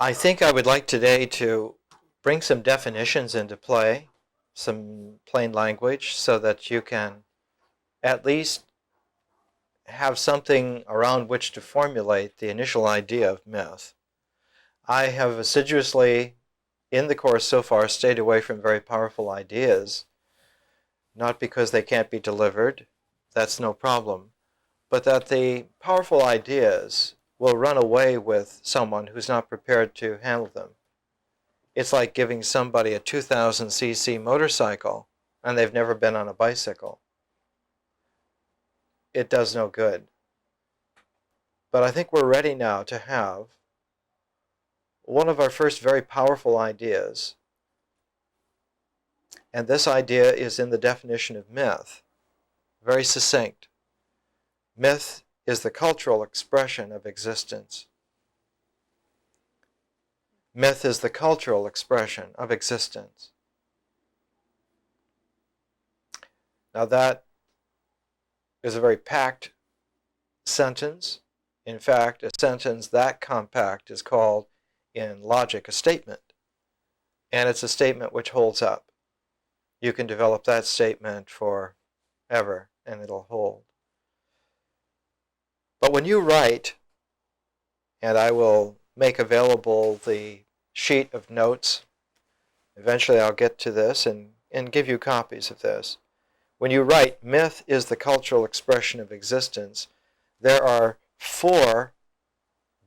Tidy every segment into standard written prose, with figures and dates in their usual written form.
I think I would like today to bring some definitions into play, some plain language, so that you can at least have something around which to formulate the initial idea of myth. I have assiduously, in the course so far, stayed away from very powerful ideas, not because they can't be delivered, that's no problem, but that the powerful ideas will run away with someone who's not prepared to handle them. It's like giving somebody a 2000cc motorcycle and they've never been on a bicycle. It does no good. But I think we're ready now to have one of our first very powerful ideas. And this idea is in the definition of myth. Very succinct. Myth is the cultural expression of existence. Myth is the cultural expression of existence. Now that is a very packed sentence. In fact, a sentence that compact is called in logic a statement. And it's a statement which holds up. You can develop that statement forever and it'll hold. But when you write, and I will make available the sheet of notes, eventually I'll get to this and give you copies of this. When you write, myth is the cultural expression of existence, there are 4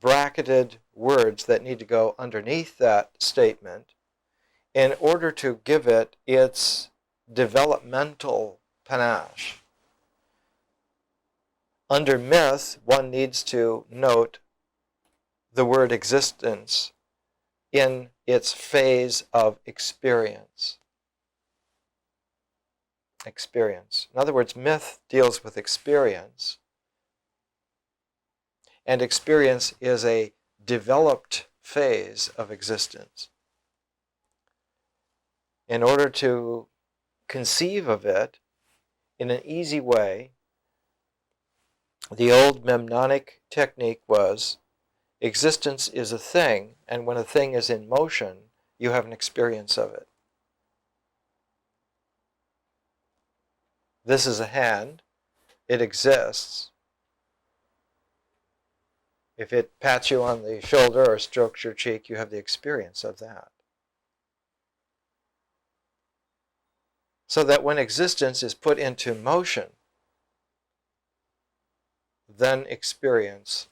bracketed words that need to go underneath that statement in order to give it its developmental panache. Under myth, one needs to note the word existence in its phase of experience. Experience. In other words, myth deals with experience, and experience is a developed phase of existence. In order to conceive of it in an easy way, the old mnemonic technique was existence is a thing, and when a thing is in motion, you have an experience of it. This is a hand. It exists. If it pats you on the shoulder or strokes your cheek, you have the experience of that. So that when existence is put into motion, then experience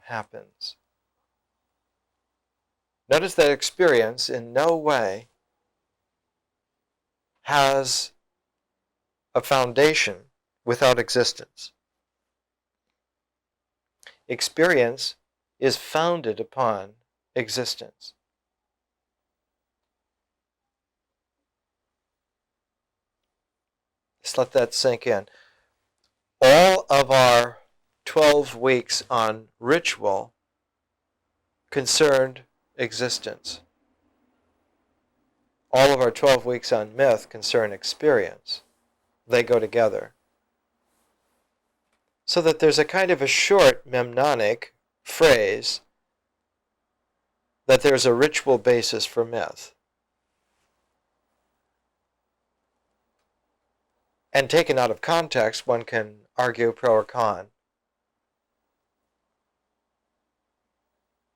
happens. Notice that experience in no way has a foundation without existence. Experience is founded upon existence. Just let that sink in. All of our 12 weeks on ritual concerned existence. All of our 12 weeks on myth concern experience. They go together. So that there's a kind of a short mnemonic phrase that there's a ritual basis for myth. And taken out of context, one can argue pro or con.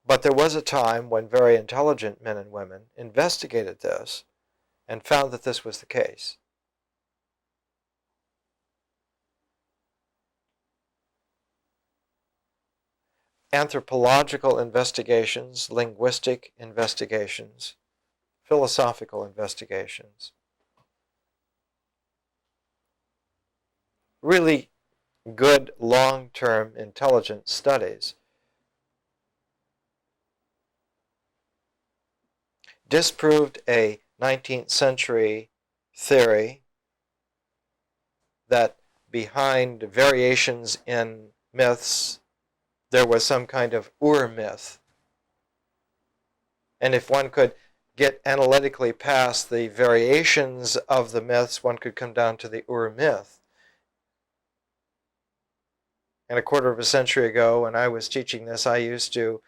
But there was a time when very intelligent men and women investigated this and found that this was the case. Anthropological investigations, linguistic investigations, philosophical investigations. Really good long-term intelligent studies disproved a 19th century theory that behind variations in myths there was some kind of ur-myth. And if one could get analytically past the variations of the myths, one could come down to the ur-myth. And a quarter of a century ago, when I was teaching this, I used to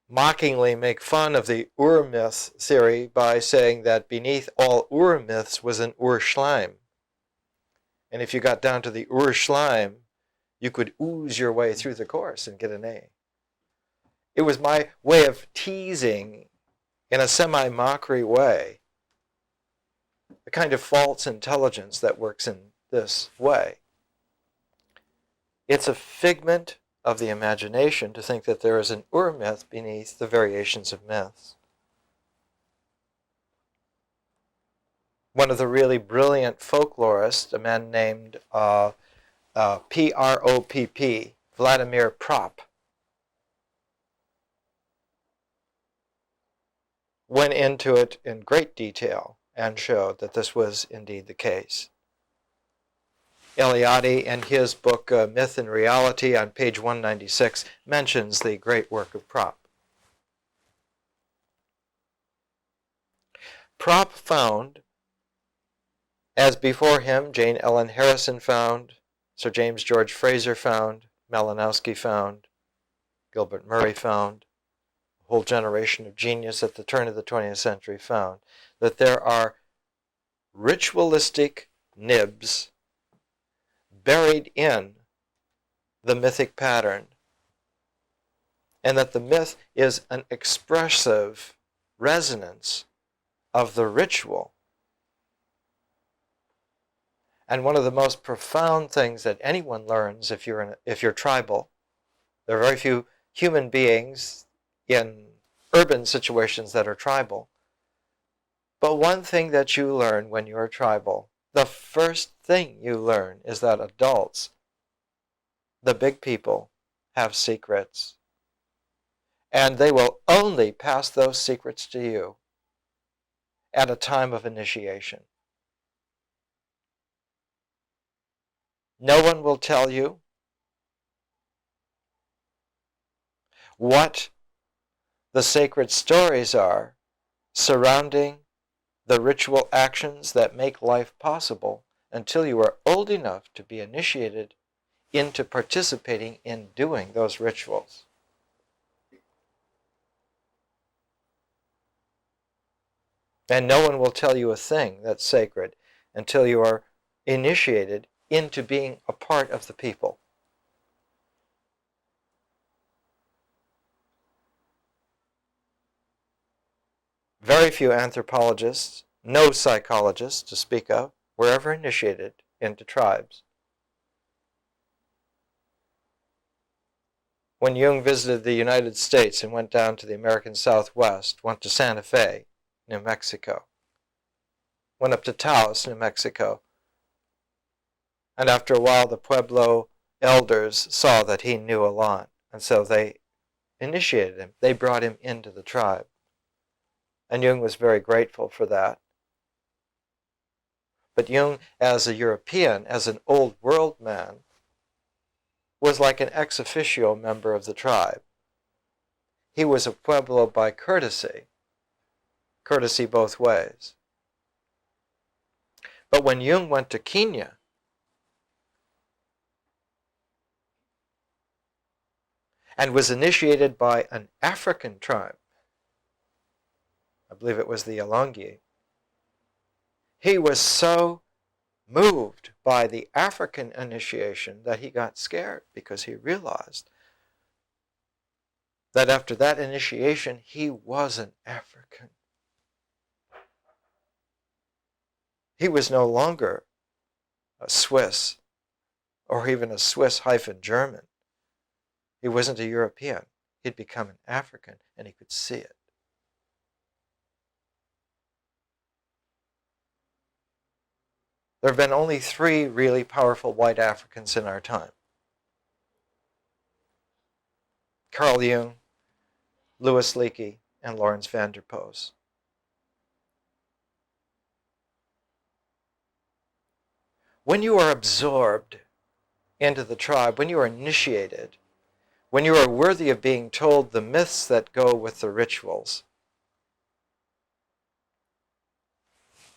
mockingly make fun of the Ur-myth theory by saying that beneath all Ur-myths was an Ur-Schleim. And if you got down to the Ur-Schleim, you could ooze your way through the course and get an A. It was my way of teasing, in a semi-mockery way, the kind of false intelligence that works in this way. It's a figment of the imagination to think that there is an Ur-myth beneath the variations of myths. One of the really brilliant folklorists, a man named Propp, Vladimir Propp, went into it in great detail and showed that this was indeed the case. Eliade, in his book Myth and Reality, on page 196, mentions the great work of Propp. Propp found, as before him Jane Ellen Harrison found, Sir James George Fraser found, Malinowski found, Gilbert Murray found, a whole generation of genius at the turn of the 20th century found, that there are ritualistic nibs buried in the mythic pattern, and that the myth is an expressive resonance of the ritual. And one of the most profound things that anyone learns if you're tribal, there are very few human beings in urban situations that are tribal, but one thing that you learn when you're tribal, the first thing you learn is that adults, the big people, have secrets. And they will only pass those secrets to you at a time of initiation. No one will tell you what the sacred stories are surrounding the ritual actions that make life possible until you are old enough to be initiated into participating in doing those rituals. And no one will tell you a thing that's sacred until you are initiated into being a part of the people. Very few anthropologists, no psychologists to speak of, were ever initiated into tribes. When Jung visited the United States and went down to the American Southwest, went to Santa Fe, New Mexico, went up to Taos, New Mexico, and after a while the Pueblo elders saw that he knew a lot, and so they initiated him. They brought him into the tribe. And Jung was very grateful for that. But Jung, as a European, as an old world man, was like an ex officio member of the tribe. He was a Pueblo by courtesy both ways. But when Jung went to Kenya, and was initiated by an African tribe, I believe it was the Eliade, he was so moved by the African initiation that he got scared because he realized that after that initiation he was an African. He was no longer a Swiss or even a Swiss-German. He wasn't a European. He'd become an African, and he could see it. There have been only 3 really powerful white Africans in our time: Carl Jung, Louis Leakey, and Lawrence van der Poos. When you are absorbed into the tribe, when you are initiated, when you are worthy of being told the myths that go with the rituals,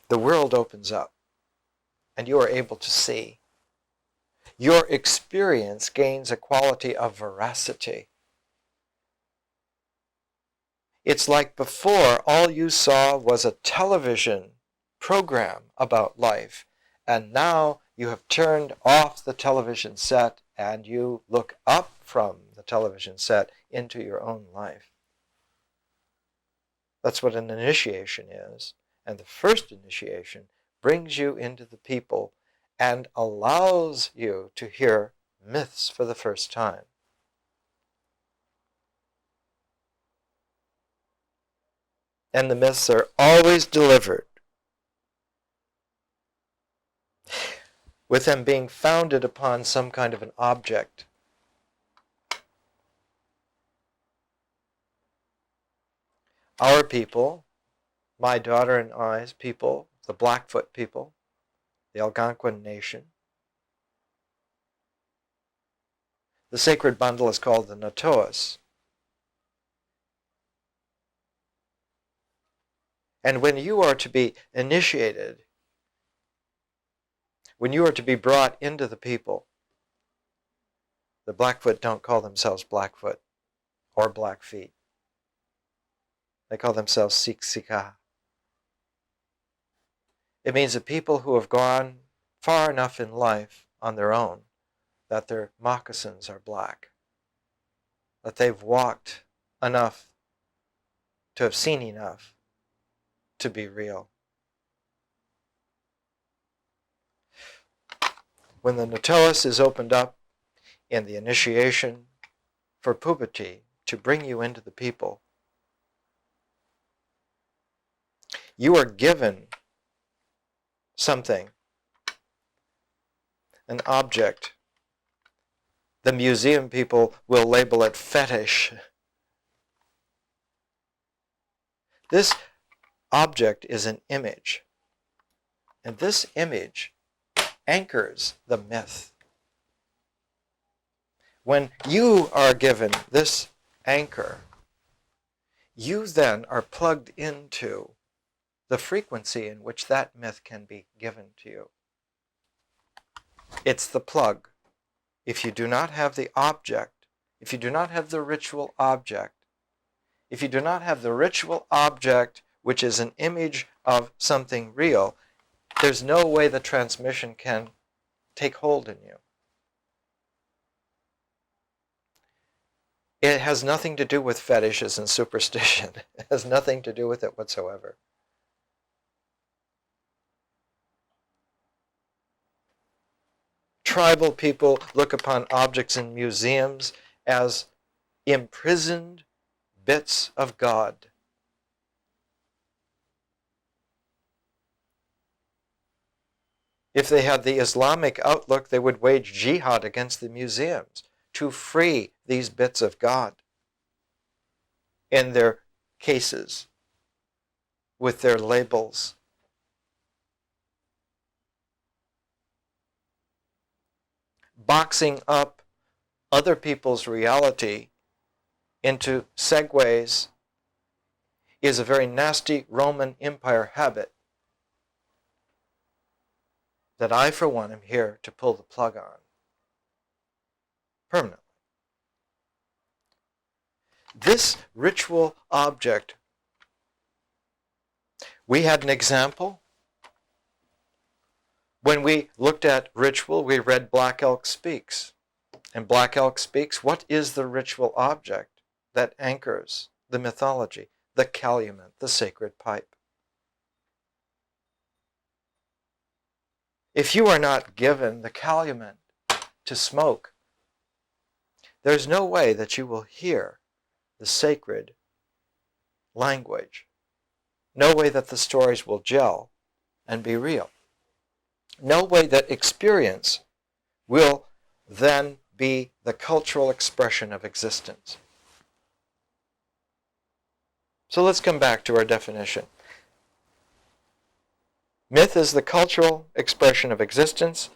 the world opens up and you are able to see. Your experience gains a quality of veracity. It's like before, all you saw was a television program about life, and now you have turned off the television set and you look up from the television set into your own life. That's what an initiation is. And the first initiation brings you into the people and allows you to hear myths for the first time. And the myths are always delivered with them being founded upon some kind of an object. Our people, my daughter and I's people, the Blackfoot people, the Algonquin nation, the sacred bundle is called the Natoas. And when you are to be initiated, when you are to be brought into the people, the Blackfoot don't call themselves Blackfoot or Blackfeet. They call themselves Siksika. It means the people who have gone far enough in life on their own that their moccasins are black, that they've walked enough to have seen enough to be real. When the Natoas is opened up in the initiation for puberty to bring you into the people, you are given something, an object. The museum people will label it fetish. This object is an image, and this image anchors the myth. When you are given this anchor, you then are plugged into the frequency in which that myth can be given to you. It's the plug. If you do not have the object, if you do not have the ritual object, if you do not have the ritual object, which is an image of something real, there's no way the transmission can take hold in you. It has nothing to do with fetishes and superstition. It has nothing to do with it whatsoever. Tribal people look upon objects in museums as imprisoned bits of God. If they had the Islamic outlook, they would wage jihad against the museums to free these bits of God in their cases with their labels. Boxing up other people's reality into segues is a very nasty Roman Empire habit that I, for one, am here to pull the plug on permanently. This ritual object, we had an example. When we looked at ritual, we read Black Elk Speaks. And Black Elk Speaks, what is the ritual object that anchors the mythology? The calumet, the sacred pipe. If you are not given the calumet to smoke, there's no way that you will hear the sacred language. No way that the stories will gel and be real. No way that experience will then be the cultural expression of existence. So let's come back to our definition. Myth is the cultural expression of existence,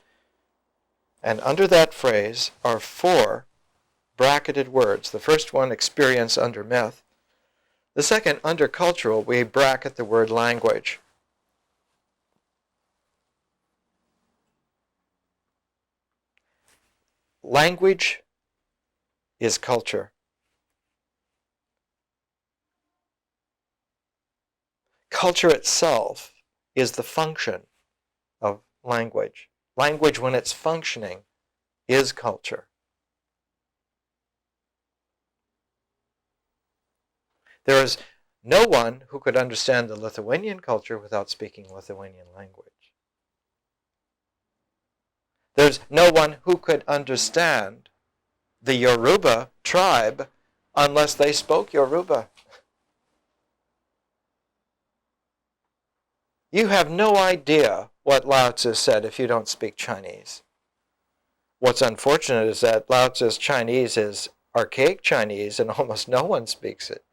and under that phrase are 4 bracketed words. The first one, experience, under myth. The second, under cultural, we bracket the word language. Language is culture. Culture itself is the function of language. Language, when it's functioning, is culture. There is no one who could understand the Lithuanian culture without speaking Lithuanian language. There's no one who could understand the Yoruba tribe unless they spoke Yoruba. You have no idea what Lao Tzu said if you don't speak Chinese. What's unfortunate is that Lao Tzu's Chinese is archaic Chinese and almost no one speaks it.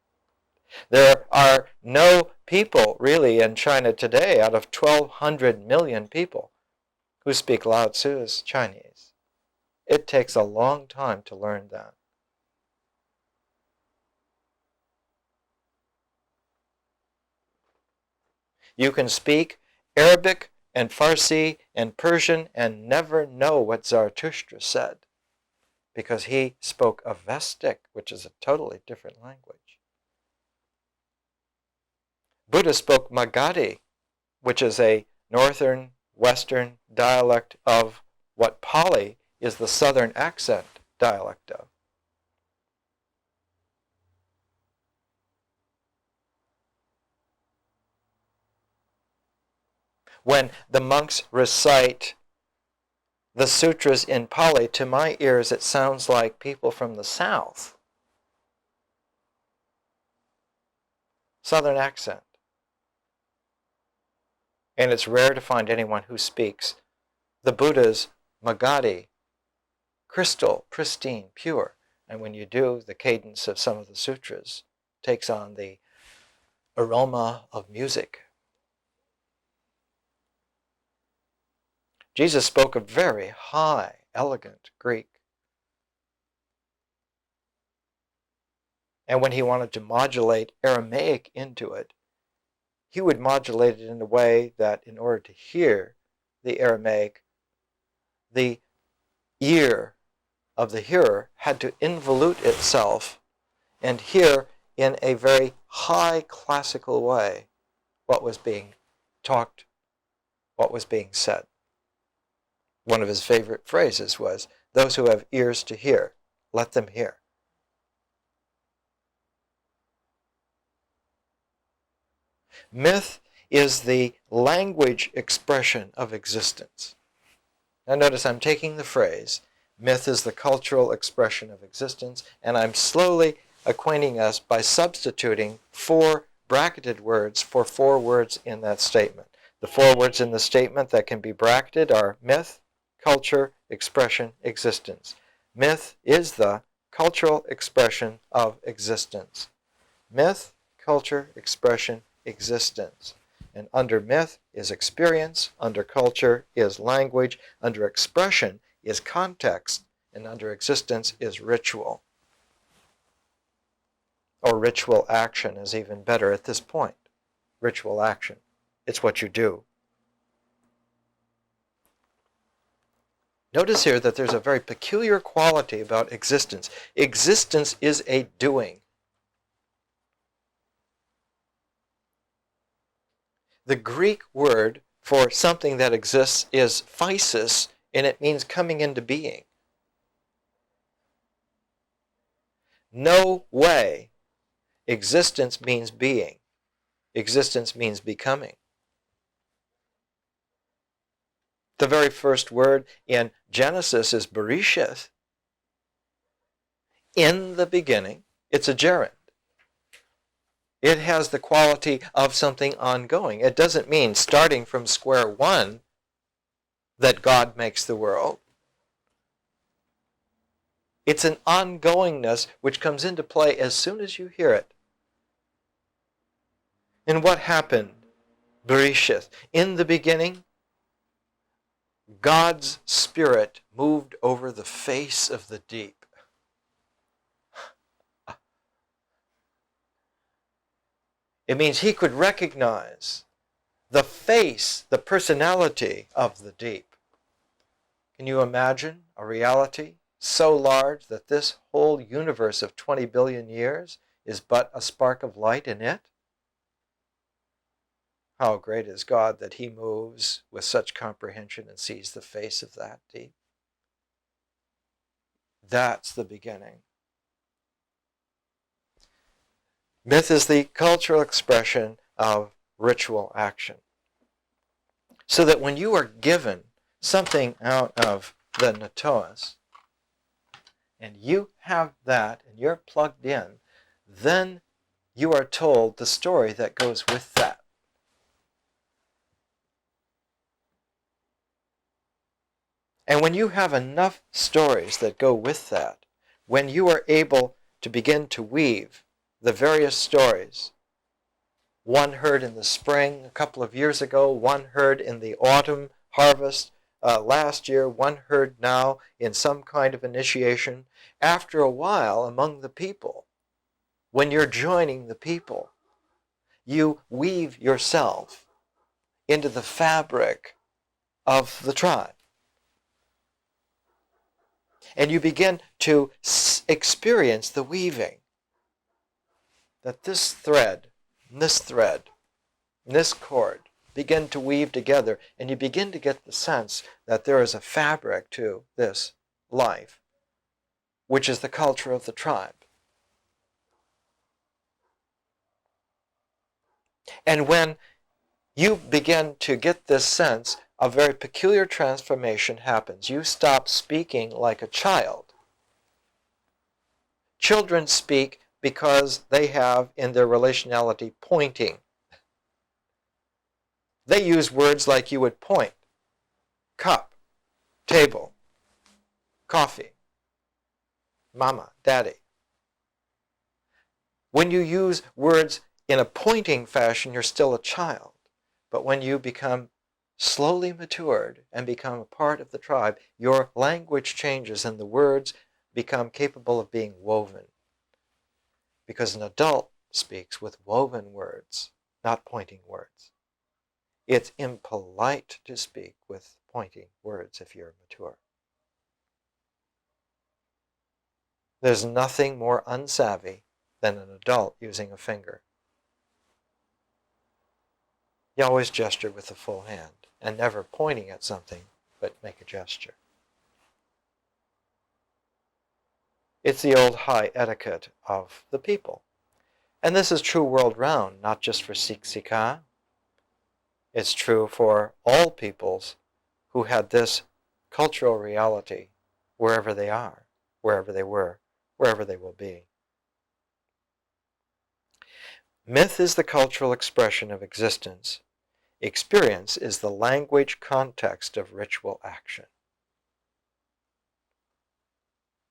There are no people really in China today out of 1,200 million people who speak Lao Tzu's Chinese. It takes a long time to learn that. You can speak Arabic and Farsi and Persian and never know what Zarathustra said because he spoke Avestic, which is a totally different language. Buddha spoke Magadhi, which is a northern, western dialect of what Pali is the southern accent dialect of. When the monks recite the sutras in Pali, to my ears it sounds like people from the south. Southern accent. And it's rare to find anyone who speaks the Buddha's Magadhi, crystal, pristine, pure. And when you do, the cadence of some of the sutras takes on the aroma of music. Jesus spoke a very high, elegant Greek. And when he wanted to modulate Aramaic into it, he would modulate it in a way that in order to hear the Aramaic, the ear of the hearer had to involute itself and hear in a very high classical way what was being talked, what was being said. One of his favorite phrases was, "Those who have ears to hear, let them hear." Myth is the language expression of existence. Now notice I'm taking the phrase, myth is the cultural expression of existence, and I'm slowly acquainting us by substituting 4 bracketed words for 4 words in that statement. The 4 words in the statement that can be bracketed are myth, culture, expression, existence. Myth is the cultural expression of existence. Myth, culture, expression, existence. And under myth is experience, under culture is language, under expression is context, and under existence is ritual. Or ritual action is even better at this point. Ritual action. It's what you do. Notice here that there's a very peculiar quality about existence. Existence is a doing. The Greek word for something that exists is physis, and it means coming into being. No way existence means being. Existence means becoming. The very first word in Genesis is Bereshith. In the beginning, it's a gerund. It has the quality of something ongoing. It doesn't mean starting from square one that God makes the world. It's an ongoingness which comes into play as soon as you hear it. And what happened? Bereshith. In the beginning, God's Spirit moved over the face of the deep. It means he could recognize the face, the personality of the deep. Can you imagine a reality so large that this whole universe of 20 billion years is but a spark of light in it? How great is God that he moves with such comprehension and sees the face of that deep. That's the beginning. Myth is the cultural expression of ritual action. So that when you are given something out of the Natoas, and you have that, and you're plugged in, then you are told the story that goes with that. And when you have enough stories that go with that, when you are able to begin to weave the various stories, one heard in the spring a couple of years ago, one heard in the autumn harvest last year, one heard now in some kind of initiation, after a while among the people, when you're joining the people, you weave yourself into the fabric of the tribe. And you begin to experience the weaving. That this thread, and this cord begin to weave together, and you begin to get the sense that there is a fabric to this life, which is the culture of the tribe. And when you begin to get this sense, a very peculiar transformation happens. You stop speaking like a child. Children speak because they have in their relationality pointing. They use words like you would point. Cup, table, coffee, mama, daddy. When you use words in a pointing fashion, you're still a child. But when you become slowly matured and become a part of the tribe, your language changes and the words become capable of being woven. Because an adult speaks with woven words, not pointing words. It's impolite to speak with pointing words if you're mature. There's nothing more unsavvy than an adult using a finger. You always gesture with the full hand and never pointing at something, but make a gesture. It's the old high etiquette of the people. And this is true world round, not just for Siksika. It's true for all peoples who had this cultural reality wherever they are, wherever they were, wherever they will be. Myth is the cultural expression of existence. Experience is the language context of ritual action.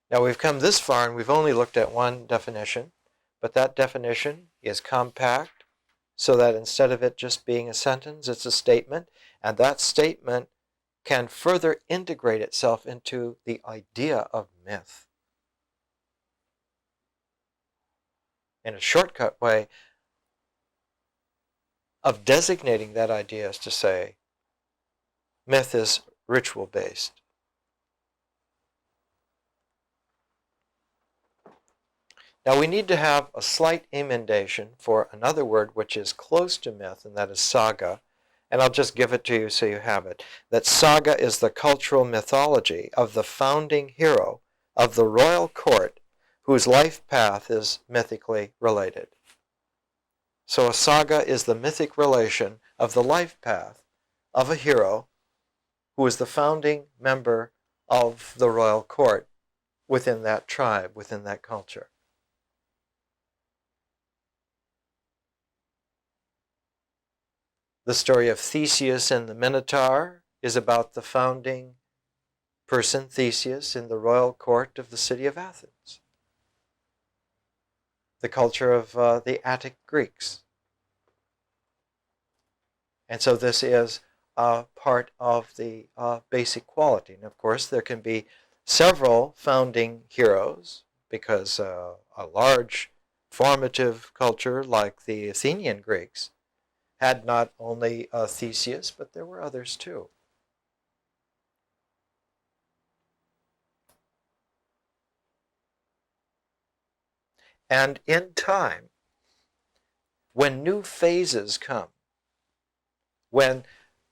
Now we've come this far and we've only looked at one definition, but that definition is compact so that instead of it just being a sentence, it's a statement, and that statement can further integrate itself into the idea of myth. In a shortcut way of designating that idea is to say, myth is ritual-based. Now we need to have a slight emendation for another word which is close to myth, and that is saga. And I'll just give it to you so you have it. That saga is the cultural mythology of the founding hero of the royal court whose life path is mythically related. So a saga is the mythic relation of the life path of a hero who is the founding member of the royal court within that tribe, within that culture. The story of Theseus and the Minotaur is about the founding person, Theseus, in the royal court of the city of Athens. The culture of the Attic Greeks. And so this is part of the basic quality. And of course, there can be several founding heroes because a large formative culture like the Athenian Greeks had not only Theseus, but there were others too. And in time, when new phases come, when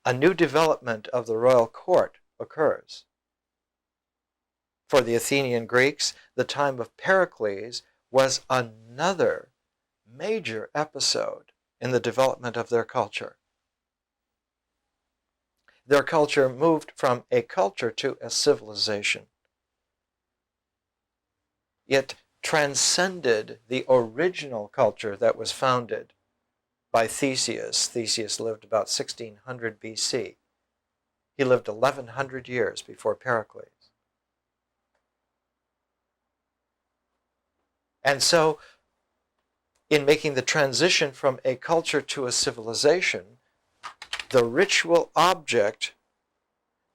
a new development of the royal court occurs. For the Athenian Greeks, the time of Pericles was another major episode in the development of their culture. Their culture moved from a culture to a civilization. It transcended the original culture that was founded by Theseus. Theseus lived about 1600 BC. He lived 1100 years before Pericles. And so, in making the transition from a culture to a civilization, the ritual object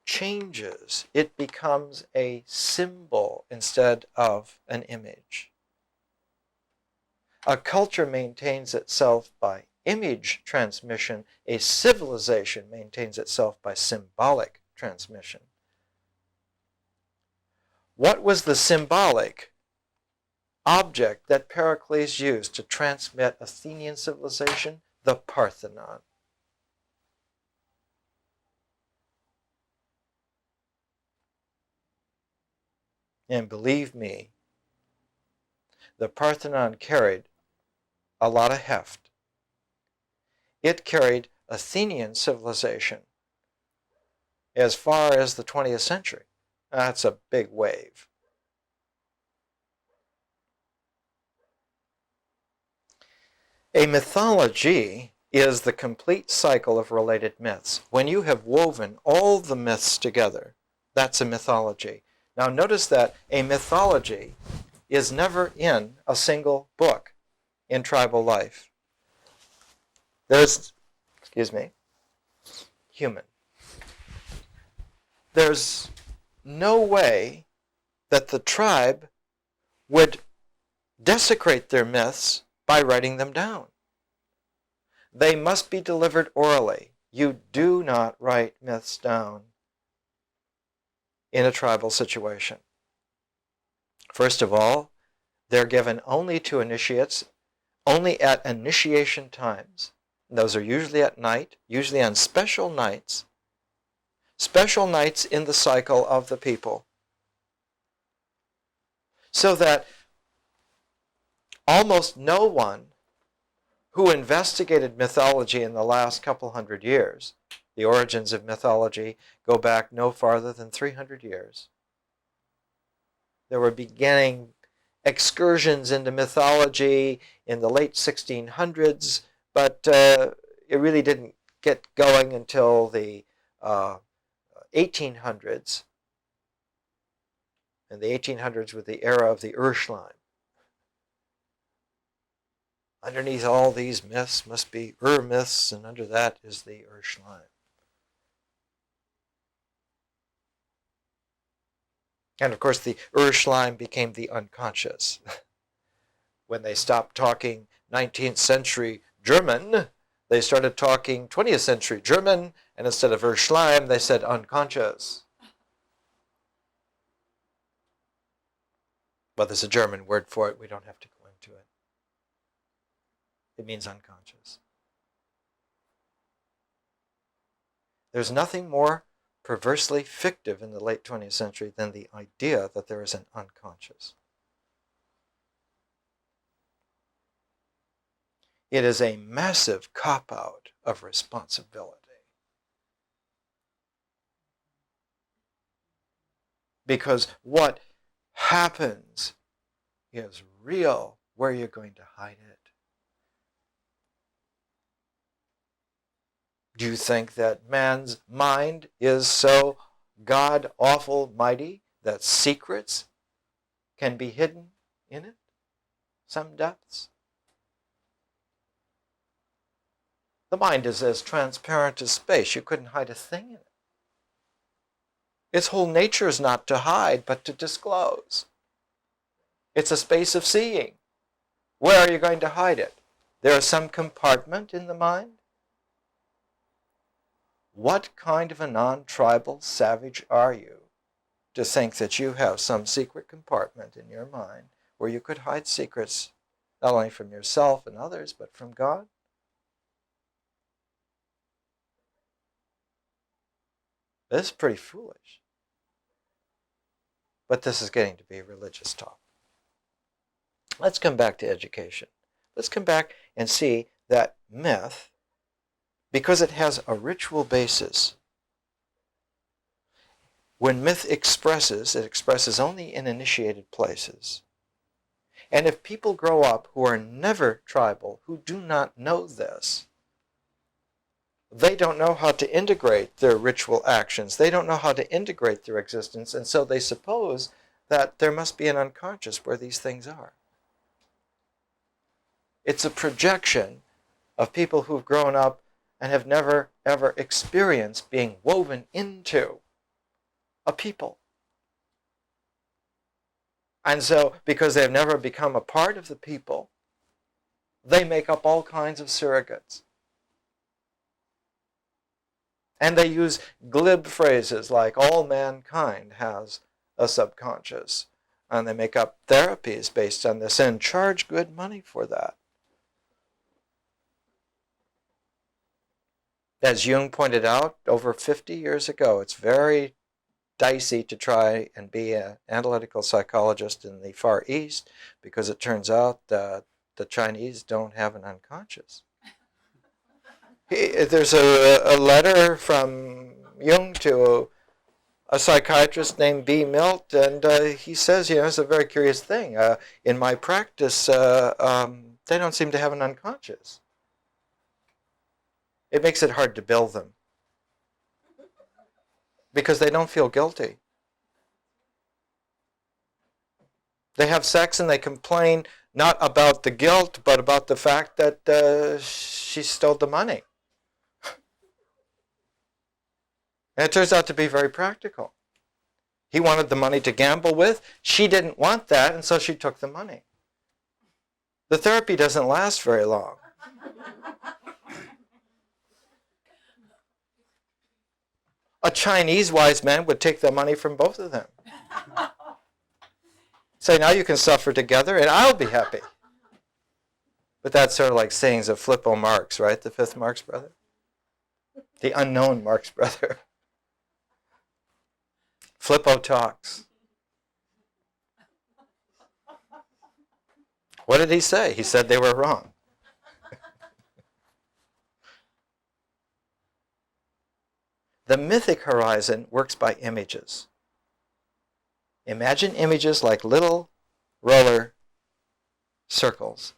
changes. It becomes a symbol instead of an image. A culture maintains itself by image transmission. A civilization maintains itself by symbolic transmission. What was the symbolic object that Pericles used to transmit Athenian civilization? The Parthenon. And believe me, the Parthenon carried a lot of heft. It carried Athenian civilization as far as the 20th century. That's a big wave. A mythology is the complete cycle of related myths. When you have woven all the myths together, that's a mythology. Now notice that a mythology is never in a single book in tribal life. There's no way that the tribe would desecrate their myths by writing them down. They must be delivered orally. You do not write myths down in a tribal situation. First of all, they're given only to initiates, only at initiation times. Those are usually at night, usually on special nights in the cycle of the people, so that almost no one who investigated mythology in the last couple hundred years, the origins of mythology go back no farther than 300 years. There were beginning excursions into mythology in the late 1600s, but it really didn't get going until the 1800s. And the 1800s was the era of the Urschleim. Underneath all these myths must be myths, and under that is the Urschleim. And of course, the Urschleim became the unconscious. When they stopped talking 19th century German, they started talking 20th century German, and instead of Urschleim, they said unconscious. But there's a German word for it. We don't have to go into it. It means unconscious. There's nothing more perversely fictive in the late 20th century than the idea that there is an unconscious. It is a massive cop-out of responsibility. Because what happens is real. Where are you going to hide it? Do you think that man's mind is so God-awful mighty that secrets can be hidden in it? Some depths? The mind is as transparent as space. You couldn't hide a thing in it. Its whole nature is not to hide, but to disclose. It's a space of seeing. Where are you going to hide it? There is some compartment in the mind? What kind of a non-tribal savage are you to think that you have some secret compartment in your mind where you could hide secrets not only from yourself and others, but from God? This is pretty foolish. But this is getting to be religious talk. Let's come back to education. Let's come back and see that myth, because it has a ritual basis, when myth expresses, it expresses only in initiated places. And if people grow up who are never tribal, who do not know this, they don't know how to integrate their ritual actions. They don't know how to integrate their existence, and so they suppose that there must be an unconscious where these things are. It's a projection of people who've grown up and have never, ever experienced being woven into a people. And so, because they've never become a part of the people, they make up all kinds of surrogates. And they use glib phrases like, all mankind has a subconscious. And they make up therapies based on this and charge good money for that. As Jung pointed out over 50 years ago, it's very dicey to try and be an analytical psychologist in the Far East, because it turns out that the Chinese don't have an unconscious. There's a letter from Jung to a psychiatrist named B. Milt, and he says, it's a very curious thing. In my practice, they don't seem to have an unconscious. It makes it hard to bill them, because they don't feel guilty. They have sex and they complain not about the guilt, but about the fact that she stole the money. And it turns out to be very practical. He wanted the money to gamble with. She didn't want that, and so she took the money. The therapy doesn't last very long. A Chinese wise man would take the money from both of them. Say, now you can suffer together and I'll be happy. But that's sort of like sayings of Flippo Marx, right? The fifth Marx brother. The unknown Marx brother. Flippo talks. What did he say? He said they were wrong. The mythic horizon works by images. Imagine images like little roller circles.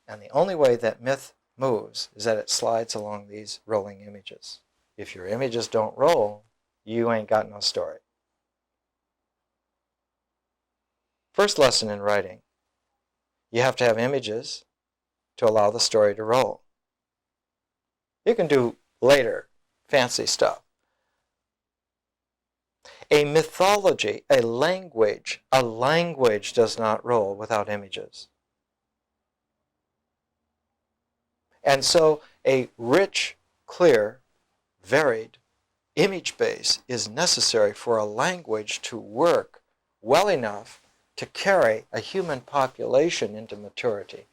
And the only way that myth moves is that it slides along these rolling images. If your images don't roll, you ain't got no story. First lesson in writing. You have to have images to allow the story to roll. You can do later fancy stuff. A mythology, a language does not roll without images. And so a rich, clear, varied image base is necessary for a language to work well enough to carry a human population into maturity.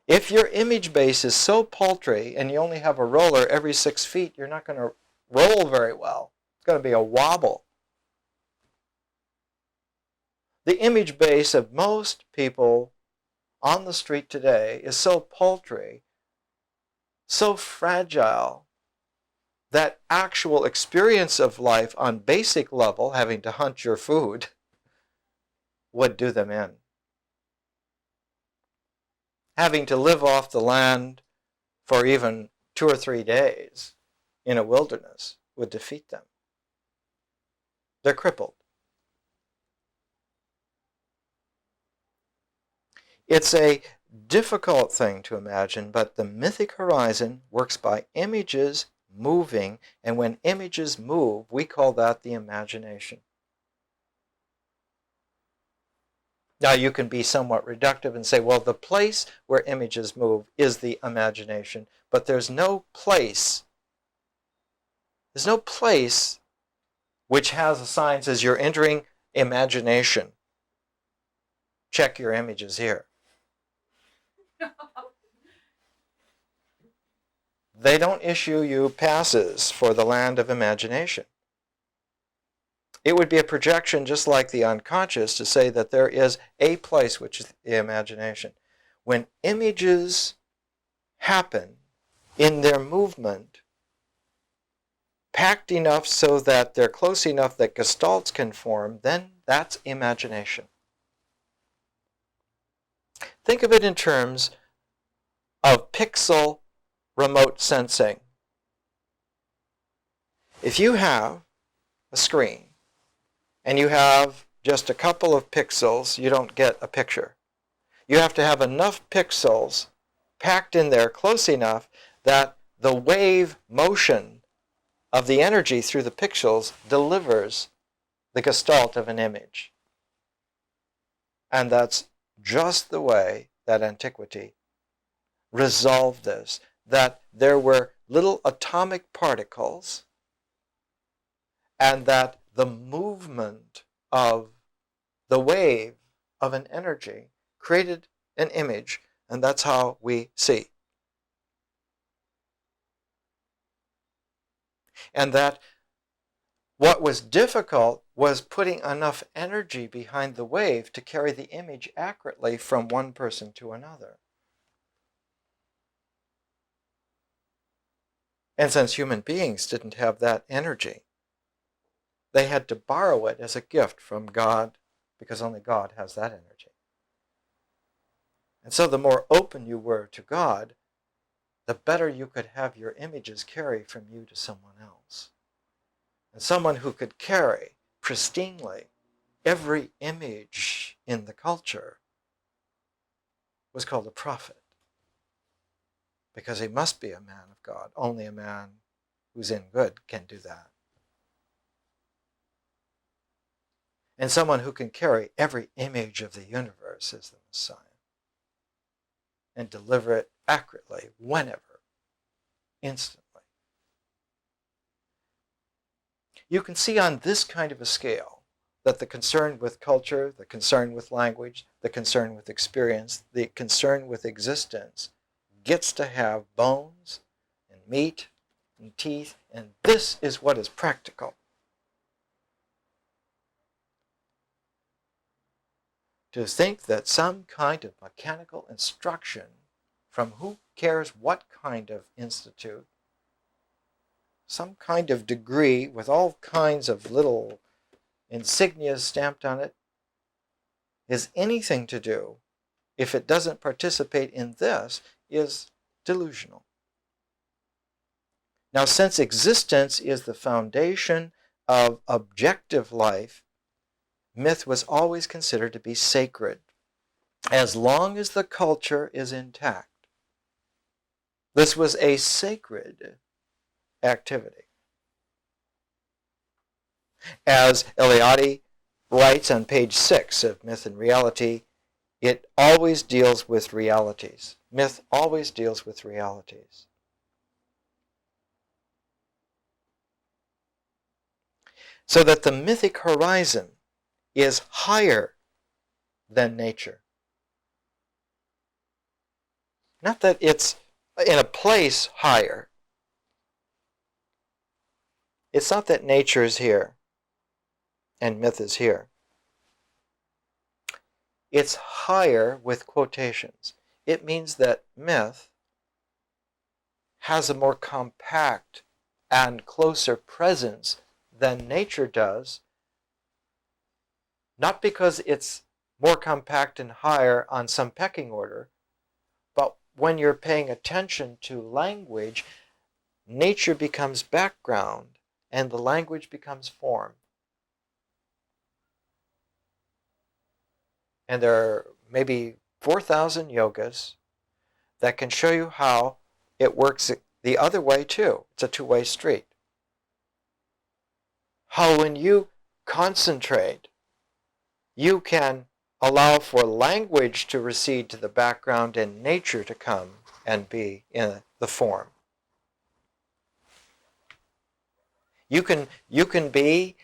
If your image base is so paltry and you only have a roller every 6 feet, you're not going to roll very well. It's going to be a wobble. The image base of most people on the street today is so paltry, so fragile, that actual experience of life on basic level, having to hunt your food, would do them in. Having to live off the land for even 2 or 3 days in a wilderness would defeat them. They're crippled. It's a difficult thing to imagine, but the mythic horizon works by images moving, and when images move, we call that the imagination. Now you can be somewhat reductive and say, well, the place where images move is the imagination, but there's no place which has a sign that says you're entering imagination. Check your images here. They don't issue you passes for the land of imagination. It would be a projection just like the unconscious to say that there is a place which is the imagination. When images happen in their movement, packed enough so that they're close enough that gestalts can form, then that's imagination. Think of it in terms of pixel remote sensing. If you have a screen and you have just a couple of pixels, you don't get a picture. You have to have enough pixels packed in there close enough that the wave motion of the energy through the pixels delivers the gestalt of an image. And that's just the way that antiquity resolved this, that there were little atomic particles and that the movement of the wave of an energy created an image, and that's how we see. And that what was difficult was putting enough energy behind the wave to carry the image accurately from one person to another. And since human beings didn't have that energy, they had to borrow it as a gift from God, because only God has that energy. And so the more open you were to God, the better you could have your images carry from you to someone else. And someone who could carry pristinely every image in the culture was called a prophet, because he must be a man of God. Only a man who's in good can do that. And someone who can carry every image of the universe is the Messiah and deliver it accurately, whenever, instantly. You can see on this kind of a scale that the concern with culture, the concern with language, the concern with experience, the concern with existence gets to have bones and meat and teeth, and this is what is practical. To think that some kind of mechanical instruction from who cares what kind of institute, some kind of degree with all kinds of little insignias stamped on it, is anything to do, if it doesn't participate in this, is delusional. Now, since existence is the foundation of objective life, myth was always considered to be sacred, as long as the culture is intact. This was a sacred activity. As Eliade writes on page 6 of Myth and Reality, it always deals with realities. Myth always deals with realities. So that the mythic horizon is higher than nature. Not that it's in a place higher. It's not that nature is here and myth is here. It's higher with quotations. It means that myth has a more compact and closer presence than nature does, not because it's more compact and higher on some pecking order, but when you're paying attention to language, nature becomes background and the language becomes form. And there are maybe 4,000 yogas that can show you how it works the other way too. It's a two-way street. How when you concentrate, you can allow for language to recede to the background and nature to come and be in the form. You can be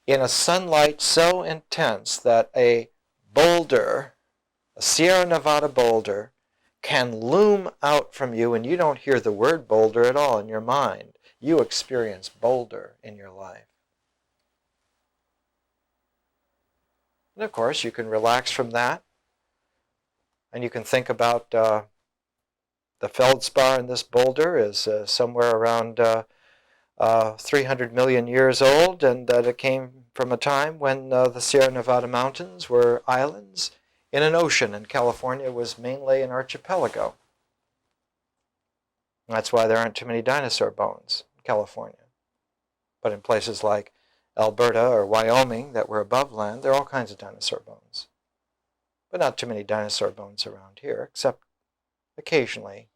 in a sunlight so intense that a boulder, a Sierra Nevada boulder, can loom out from you and you don't hear the word boulder at all in your mind. You experience boulder in your life. And of course, you can relax from that. And you can think about the feldspar in this boulder is somewhere around 300 million years old, and that it came from a time when the Sierra Nevada mountains were islands in an ocean, and California was mainly an archipelago. And that's why there aren't too many dinosaur bones in California. But in places like Alberta or Wyoming that were above land, there are all kinds of dinosaur bones. But not too many dinosaur bones around here, except occasionally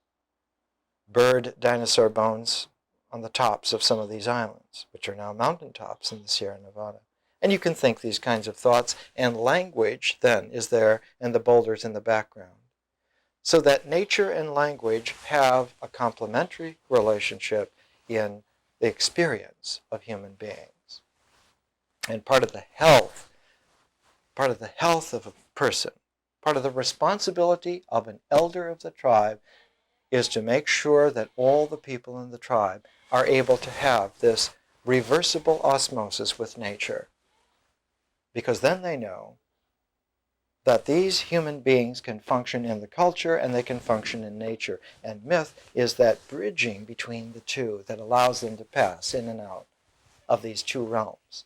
bird dinosaur bones on the tops of some of these islands, which are now mountaintops in the Sierra Nevada. And you can think these kinds of thoughts, and language then is there, and the boulders in the background. So that nature and language have a complementary relationship in the experience of human beings. And part of the health of a person, part of the responsibility of an elder of the tribe is to make sure that all the people in the tribe are able to have this reversible osmosis with nature. Because then they know that these human beings can function in the culture and they can function in nature. And myth is that bridging between the two that allows them to pass in and out of these two realms.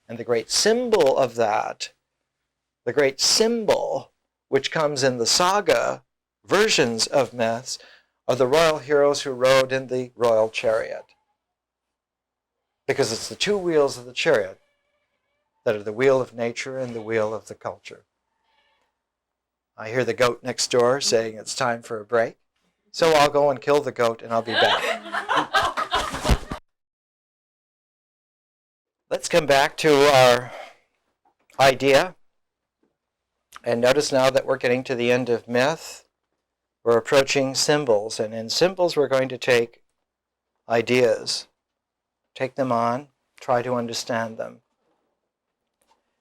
And the great symbol of that, the great symbol which comes in the saga versions of myths, are the royal heroes who rode in the royal chariot. Because it's the two wheels of the chariot that are the wheel of nature and the wheel of the culture. I hear the goat next door saying it's time for a break, so I'll go and kill the goat and I'll be back. Let's come back to our idea. And notice now that we're getting to the end of myth. We're approaching symbols, and in symbols we're going to take ideas, take them on, try to understand them.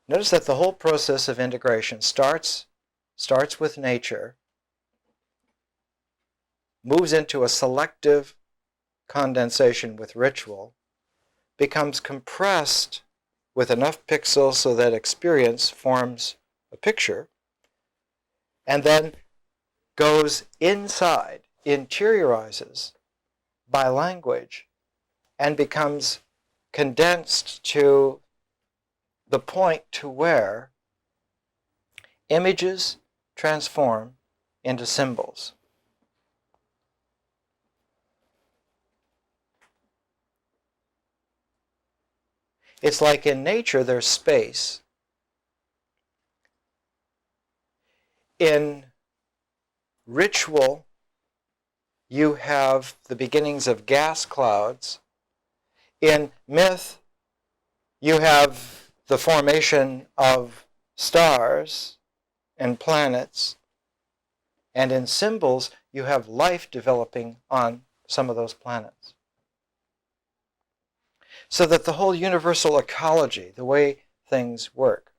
Notice that the whole process of integration starts with nature, moves into a selective condensation with ritual, becomes compressed with enough pixels so that experience forms a picture, and then goes inside, interiorizes by language, and becomes condensed to the point to where images transform into symbols. It's like in nature there's space. In ritual, you have the beginnings of gas clouds. In myth, you have the formation of stars and planets. And in symbols, you have life developing on some of those planets. So that the whole universal ecology, the way things work,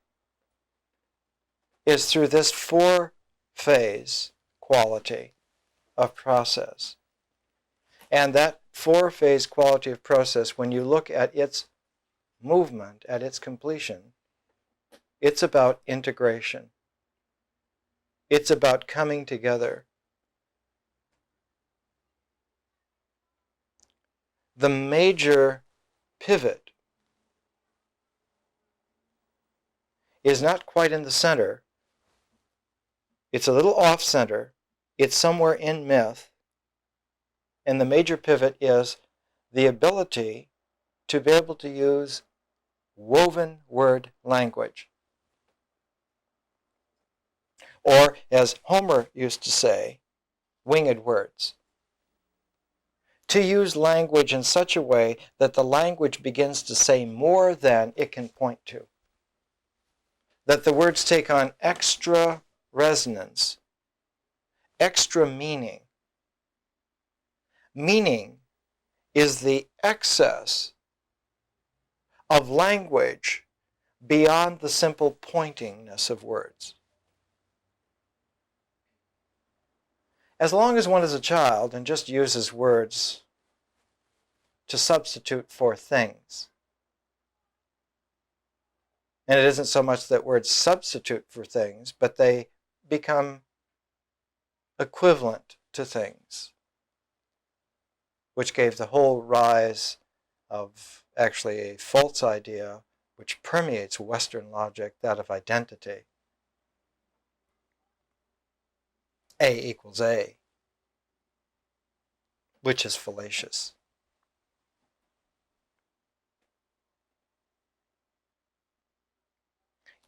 is through this four-phase quality of process. And that four-phase quality of process, when you look at its movement, at its completion, it's about integration. It's about coming together. The major pivot is not quite in the center. It's a little off-center. It's somewhere in myth. And the major pivot is the ability to be able to use woven word language. Or, as Homer used to say, winged words. To use language in such a way that the language begins to say more than it can point to. That the words take on extra resonance, extra meaning. Meaning is the excess of language beyond the simple pointingness of words. As long as one is a child and just uses words to substitute for things, and it isn't so much that words substitute for things, but they become equivalent to things, which gave the whole rise of actually a false idea which permeates Western logic, that of identity. A equals A, which is fallacious.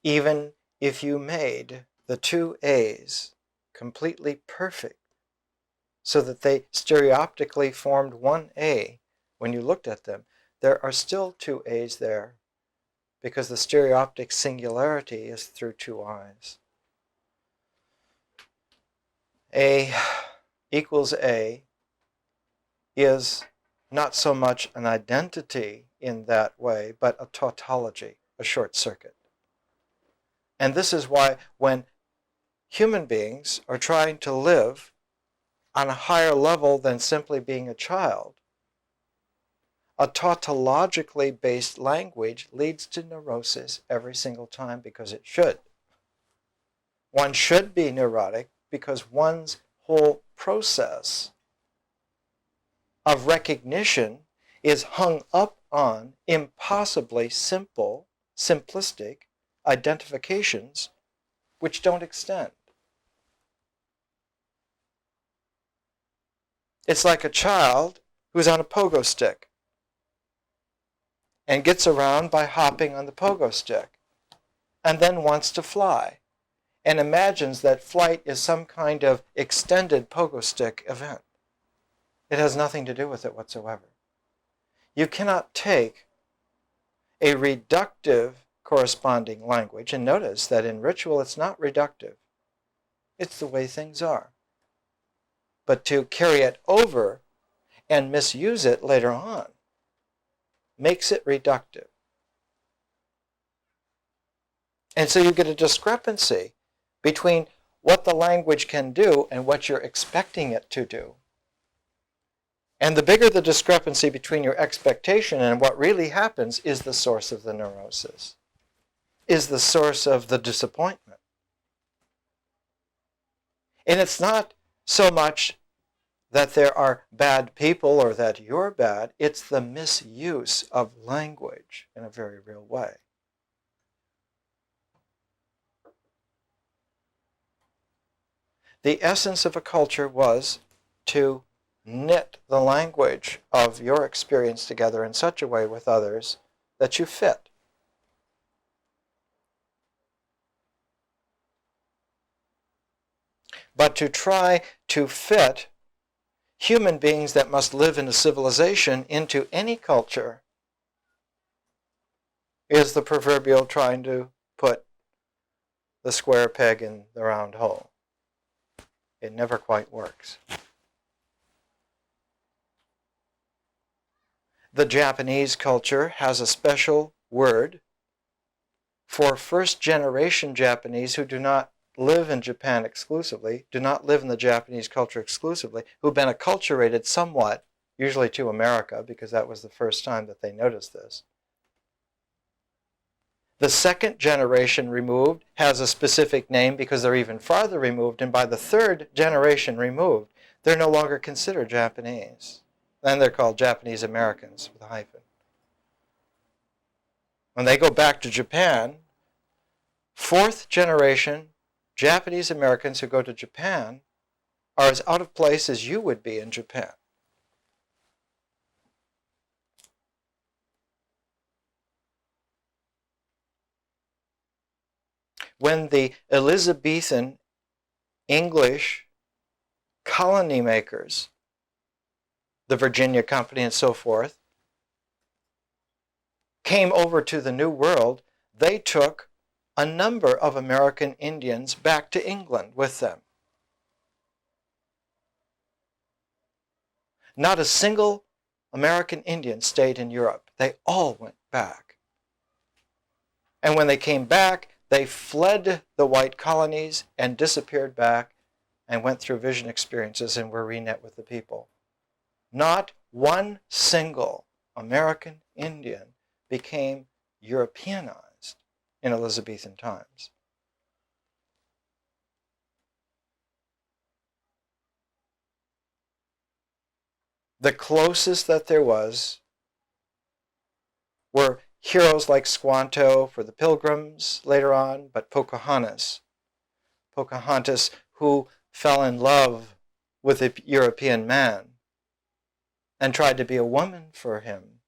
Even if you made the two A's completely perfect, so that they stereoptically formed one A when you looked at them, there are still two A's there, because the stereoptic singularity is through two I's. A equals A is not so much an identity in that way, but a tautology, a short circuit. And this is why when human beings are trying to live on a higher level than simply being a child, a tautologically based language leads to neurosis every single time, because it should. One should be neurotic because one's whole process of recognition is hung up on impossibly simple, simplistic identifications which don't extend. It's like a child who's on a pogo stick and gets around by hopping on the pogo stick and then wants to fly and imagines that flight is some kind of extended pogo stick event. It has nothing to do with it whatsoever. You cannot take a reductive corresponding language, and notice that in ritual it's not reductive. It's the way things are. But to carry it over and misuse it later on makes it reductive. And so you get a discrepancy between what the language can do and what you're expecting it to do. And the bigger the discrepancy between your expectation and what really happens is the source of the neurosis, is the source of the disappointment. And it's not so much that there are bad people or that you're bad, it's the misuse of language in a very real way. The essence of a culture was to knit the language of your experience together in such a way with others that you fit. But to try to fit human beings that must live in a civilization into any culture is the proverbial trying to put the square peg in the round hole. It never quite works. The Japanese culture has a special word for first-generation Japanese who do not live in Japan exclusively, do not live in the Japanese culture exclusively, who've been acculturated somewhat, usually to America, because that was the first time that they noticed this. The second generation removed has a specific name because they're even farther removed, and by the third generation removed, they're no longer considered Japanese. Then they're called Japanese Americans with a hyphen. When they go back to Japan, fourth generation Japanese Americans who go to Japan are as out of place as you would be in Japan. When the Elizabethan English colony makers, the Virginia Company and so forth, came over to the New World, they took a number of American Indians back to England with them. Not a single American Indian stayed in Europe. They all went back. And when they came back, they fled the white colonies and disappeared back and went through vision experiences and were reknit with the people. Not one single American Indian became Europeanized in Elizabethan times. The closest that there was were heroes like Squanto for the Pilgrims later on, but Pocahontas, who fell in love with a European man and tried to be a woman for him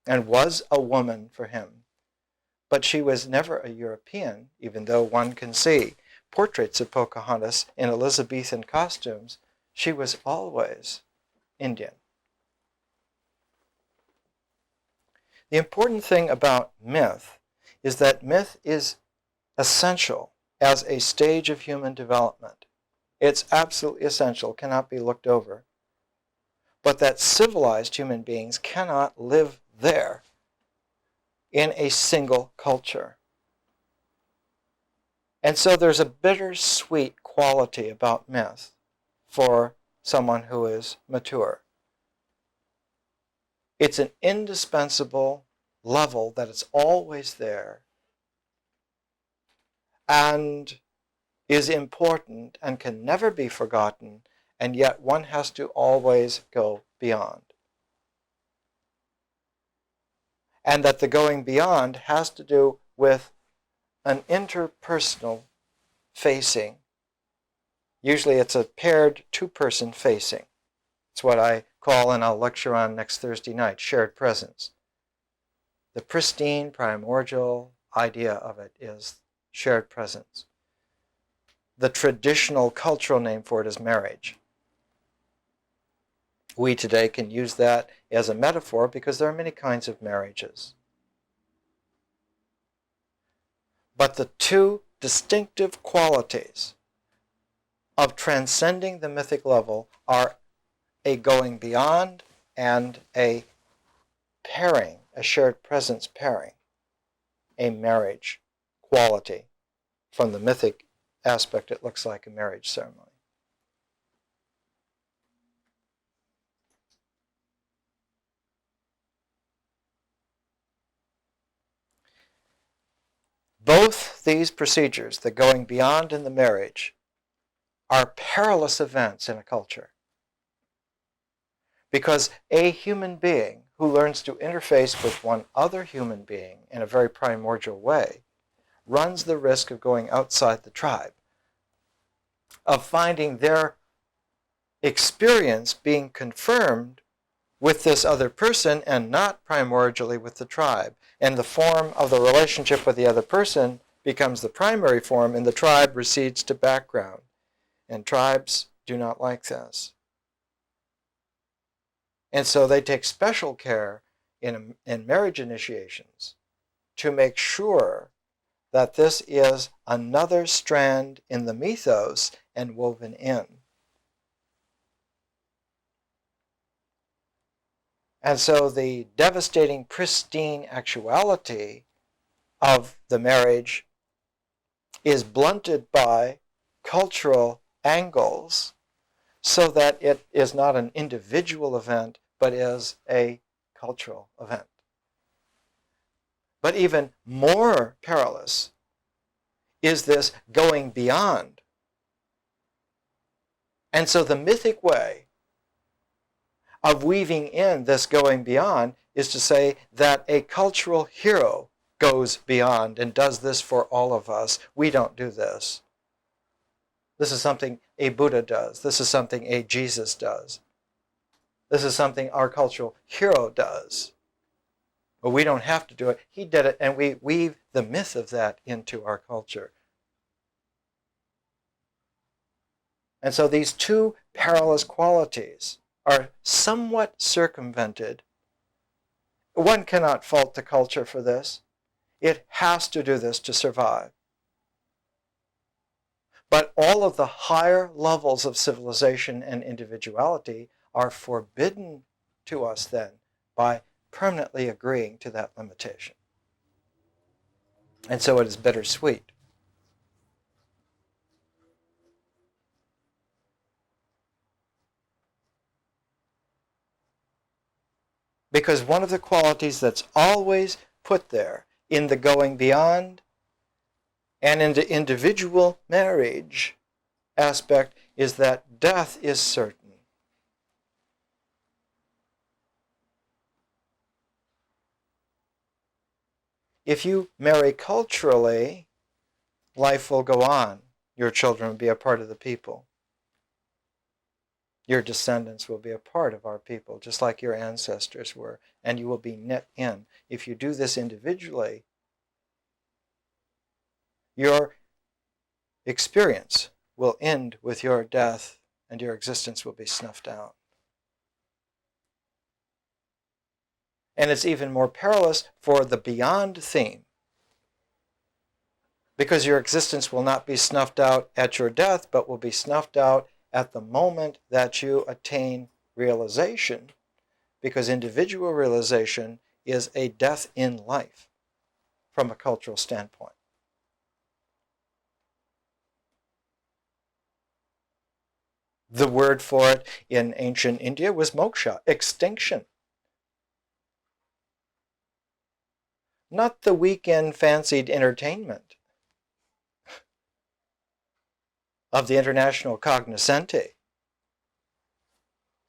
and was a woman for him. But she was never a European, even though one can see portraits of Pocahontas in Elizabethan costumes. She was always Indian. The important thing about myth is that myth is essential as a stage of human development. It's absolutely essential, cannot be looked over. But that civilized human beings cannot live there in a single culture. And so there's a bittersweet quality about myth for someone who is mature. It's an indispensable level that it's always there and is important and can never be forgotten, and yet one has to always go beyond. And that the going beyond has to do with an interpersonal facing. Usually it's a paired two-person facing. It's what I call, and I'll lecture on next Thursday night, shared presence. The pristine, primordial idea of it is shared presence. The traditional cultural name for it is marriage. We today can use that as a metaphor because there are many kinds of marriages. But the two distinctive qualities of transcending the mythic level are a going beyond and a pairing, a shared presence pairing, a marriage quality. From the mythic aspect, it looks like a marriage ceremony. Both these procedures, the going beyond and the marriage, are perilous events in a culture. Because a human being who learns to interface with one other human being in a very primordial way runs the risk of going outside the tribe, of finding their experience being confirmed with this other person and not primordially with the tribe. And the form of the relationship with the other person becomes the primary form, and the tribe recedes to background. And tribes do not like this. And so they take special care in marriage initiations to make sure that this is another strand in the mythos and woven in. And so the devastating, pristine actuality of the marriage is blunted by cultural angles so that it is not an individual event, but is a cultural event. But even more perilous is this going beyond. And so the mythic way of weaving in this going beyond is to say that a cultural hero goes beyond and does this for all of us. We don't do this. This is something a Buddha does. This is something a Jesus does. This is something our cultural hero does. But we don't have to do it. He did it, and we weave the myth of that into our culture. And so these two perilous qualities are somewhat circumvented. One cannot fault the culture for this. It has to do this to survive. But all of the higher levels of civilization and individuality are forbidden to us then by permanently agreeing to that limitation. And so it is bittersweet. Because one of the qualities that's always put there in the going beyond and in the individual marriage aspect is that death is certain. If you marry culturally, life will go on. Your children will be a part of the people. Your descendants will be a part of our people, just like your ancestors were, and you will be knit in. If you do this individually, your experience will end with your death and your existence will be snuffed out. And it's even more perilous for the beyond theme, because your existence will not be snuffed out at your death, but will be snuffed out at the moment that you attain realization, because individual realization is a death in life from a cultural standpoint. The word for it in ancient India was moksha, extinction. Not the weekend fancied entertainment of the international cognoscente.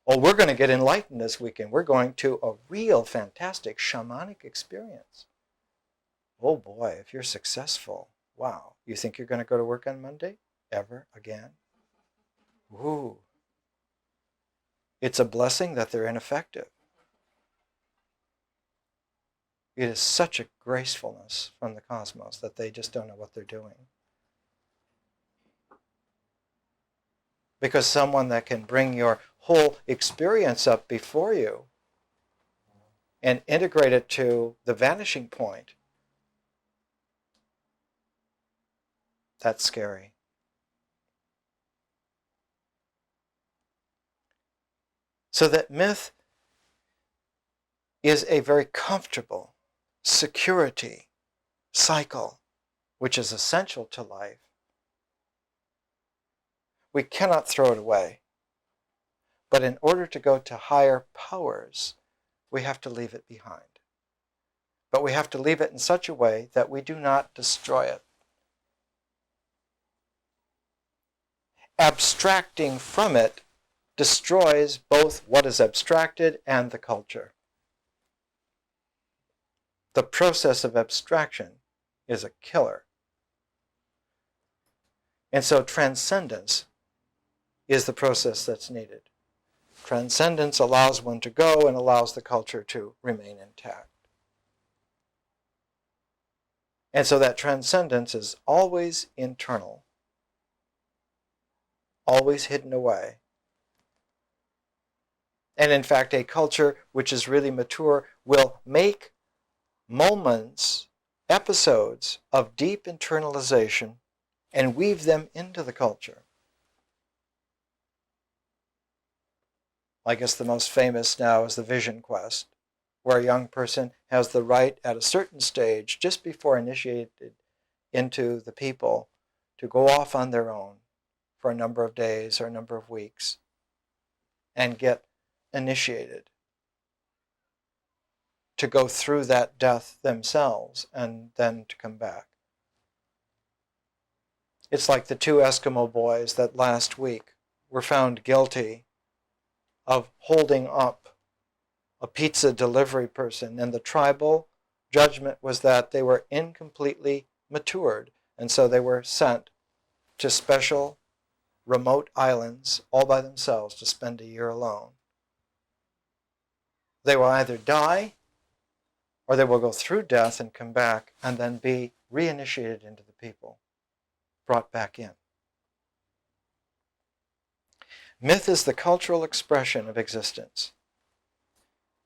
Oh, we're going to get enlightened this weekend. We're going to a real fantastic shamanic experience. Oh boy, if you're successful, wow. You think you're going to go to work on Monday? Ever again? Ooh. It's a blessing that they're ineffective. It is such a gracefulness from the cosmos that they just don't know what they're doing. Because someone that can bring your whole experience up before you and integrate it to the vanishing point, that's scary. So that myth is a very comfortable security cycle, which is essential to life. We cannot throw it away. But in order to go to higher powers, we have to leave it behind. But we have to leave it in such a way that we do not destroy it. Abstracting from it destroys both what is abstracted and the culture. The process of abstraction is a killer. And so transcendence is the process that's needed. Transcendence allows one to go and allows the culture to remain intact. And so that transcendence is always internal, always hidden away. And in fact, a culture which is really mature will make moments, episodes of deep internalization and weave them into the culture. I guess the most famous now is the Vision Quest, where a young person has the right at a certain stage, just before initiated into the people, to go off on their own for a number of days or a number of weeks and get initiated, to go through that death themselves and then to come back. It's like the two Eskimo boys that last week were found guilty of holding up a pizza delivery person, and the tribal judgment was that they were incompletely matured, and so they were sent to special remote islands all by themselves to spend a year alone. They will either die or they will go through death and come back and then be reinitiated into the people, brought back in. Myth is the cultural expression of existence.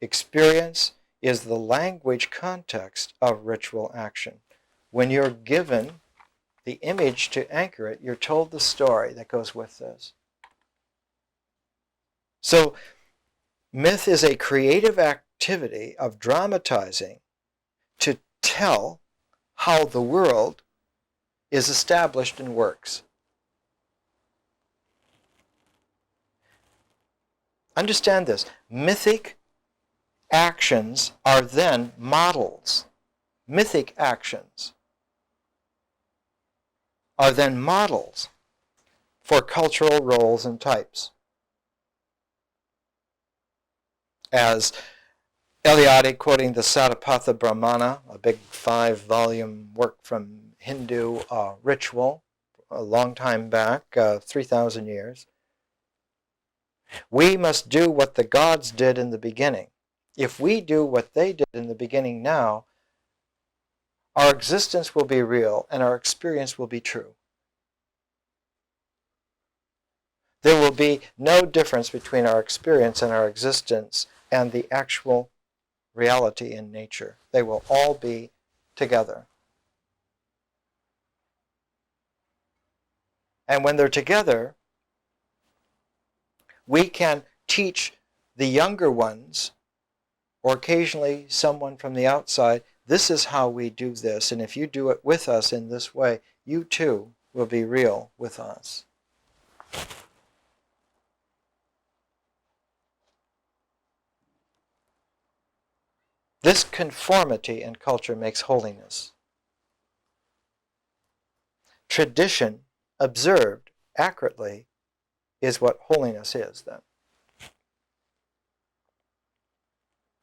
Experience is the language context of ritual action. When you're given the image to anchor it, you're told the story that goes with this. So, myth is a creative activity of dramatizing to tell how the world is established and works. Understand this. Mythic actions are then models. Mythic actions are then models for cultural roles and types. As Eliade, quoting the Satapatha Brahmana, a big 5-volume work from Hindu ritual, a long time back, 3,000 years, we must do what the gods did in the beginning. If we do what they did in the beginning now, our existence will be real and our experience will be true. There will be no difference between our experience and our existence and the actual reality in nature. They will all be together. And when they're together, we can teach the younger ones, or occasionally someone from the outside, this is how we do this, and if you do it with us in this way, you too will be real with us. This conformity in culture makes holiness. Tradition, observed accurately, is what holiness is then.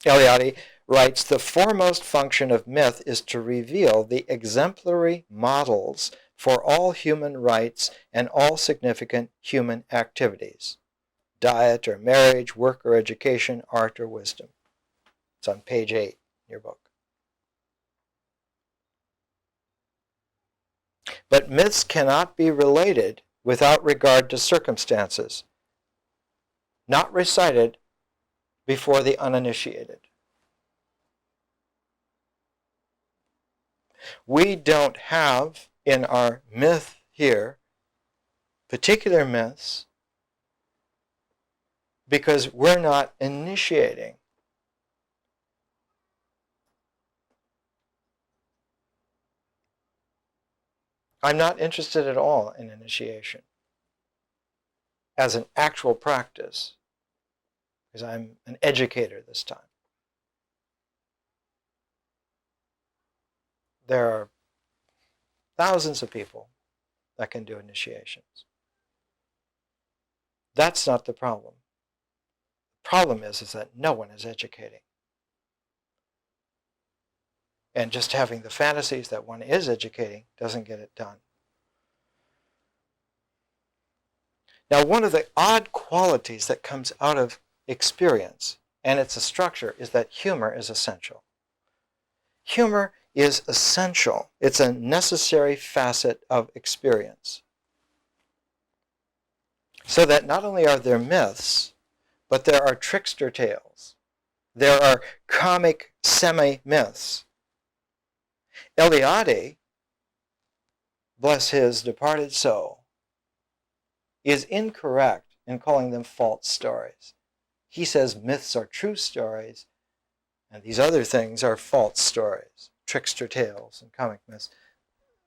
Eliade writes, the foremost function of myth is to reveal the exemplary models for all human rights and all significant human activities, diet or marriage, work or education, art or wisdom. It's on page 8 in your book. But myths cannot be related without regard to circumstances, not recited before the uninitiated. We don't have in our myth here particular myths because we're not initiating. I'm not interested at all in initiation as an actual practice, because I'm an educator this time. There are thousands of people that can do initiations. That's not the problem. The problem is that no one is educating. And just having the fantasies that one is educating doesn't get it done. Now, one of the odd qualities that comes out of experience, and it's a structure, is that humor is essential. Humor is essential. It's a necessary facet of experience. So that not only are there myths, but there are trickster tales. There are comic semi-myths. Eliade, bless his departed soul, is incorrect in calling them false stories. He says myths are true stories, and these other things are false stories, trickster tales and comic myths.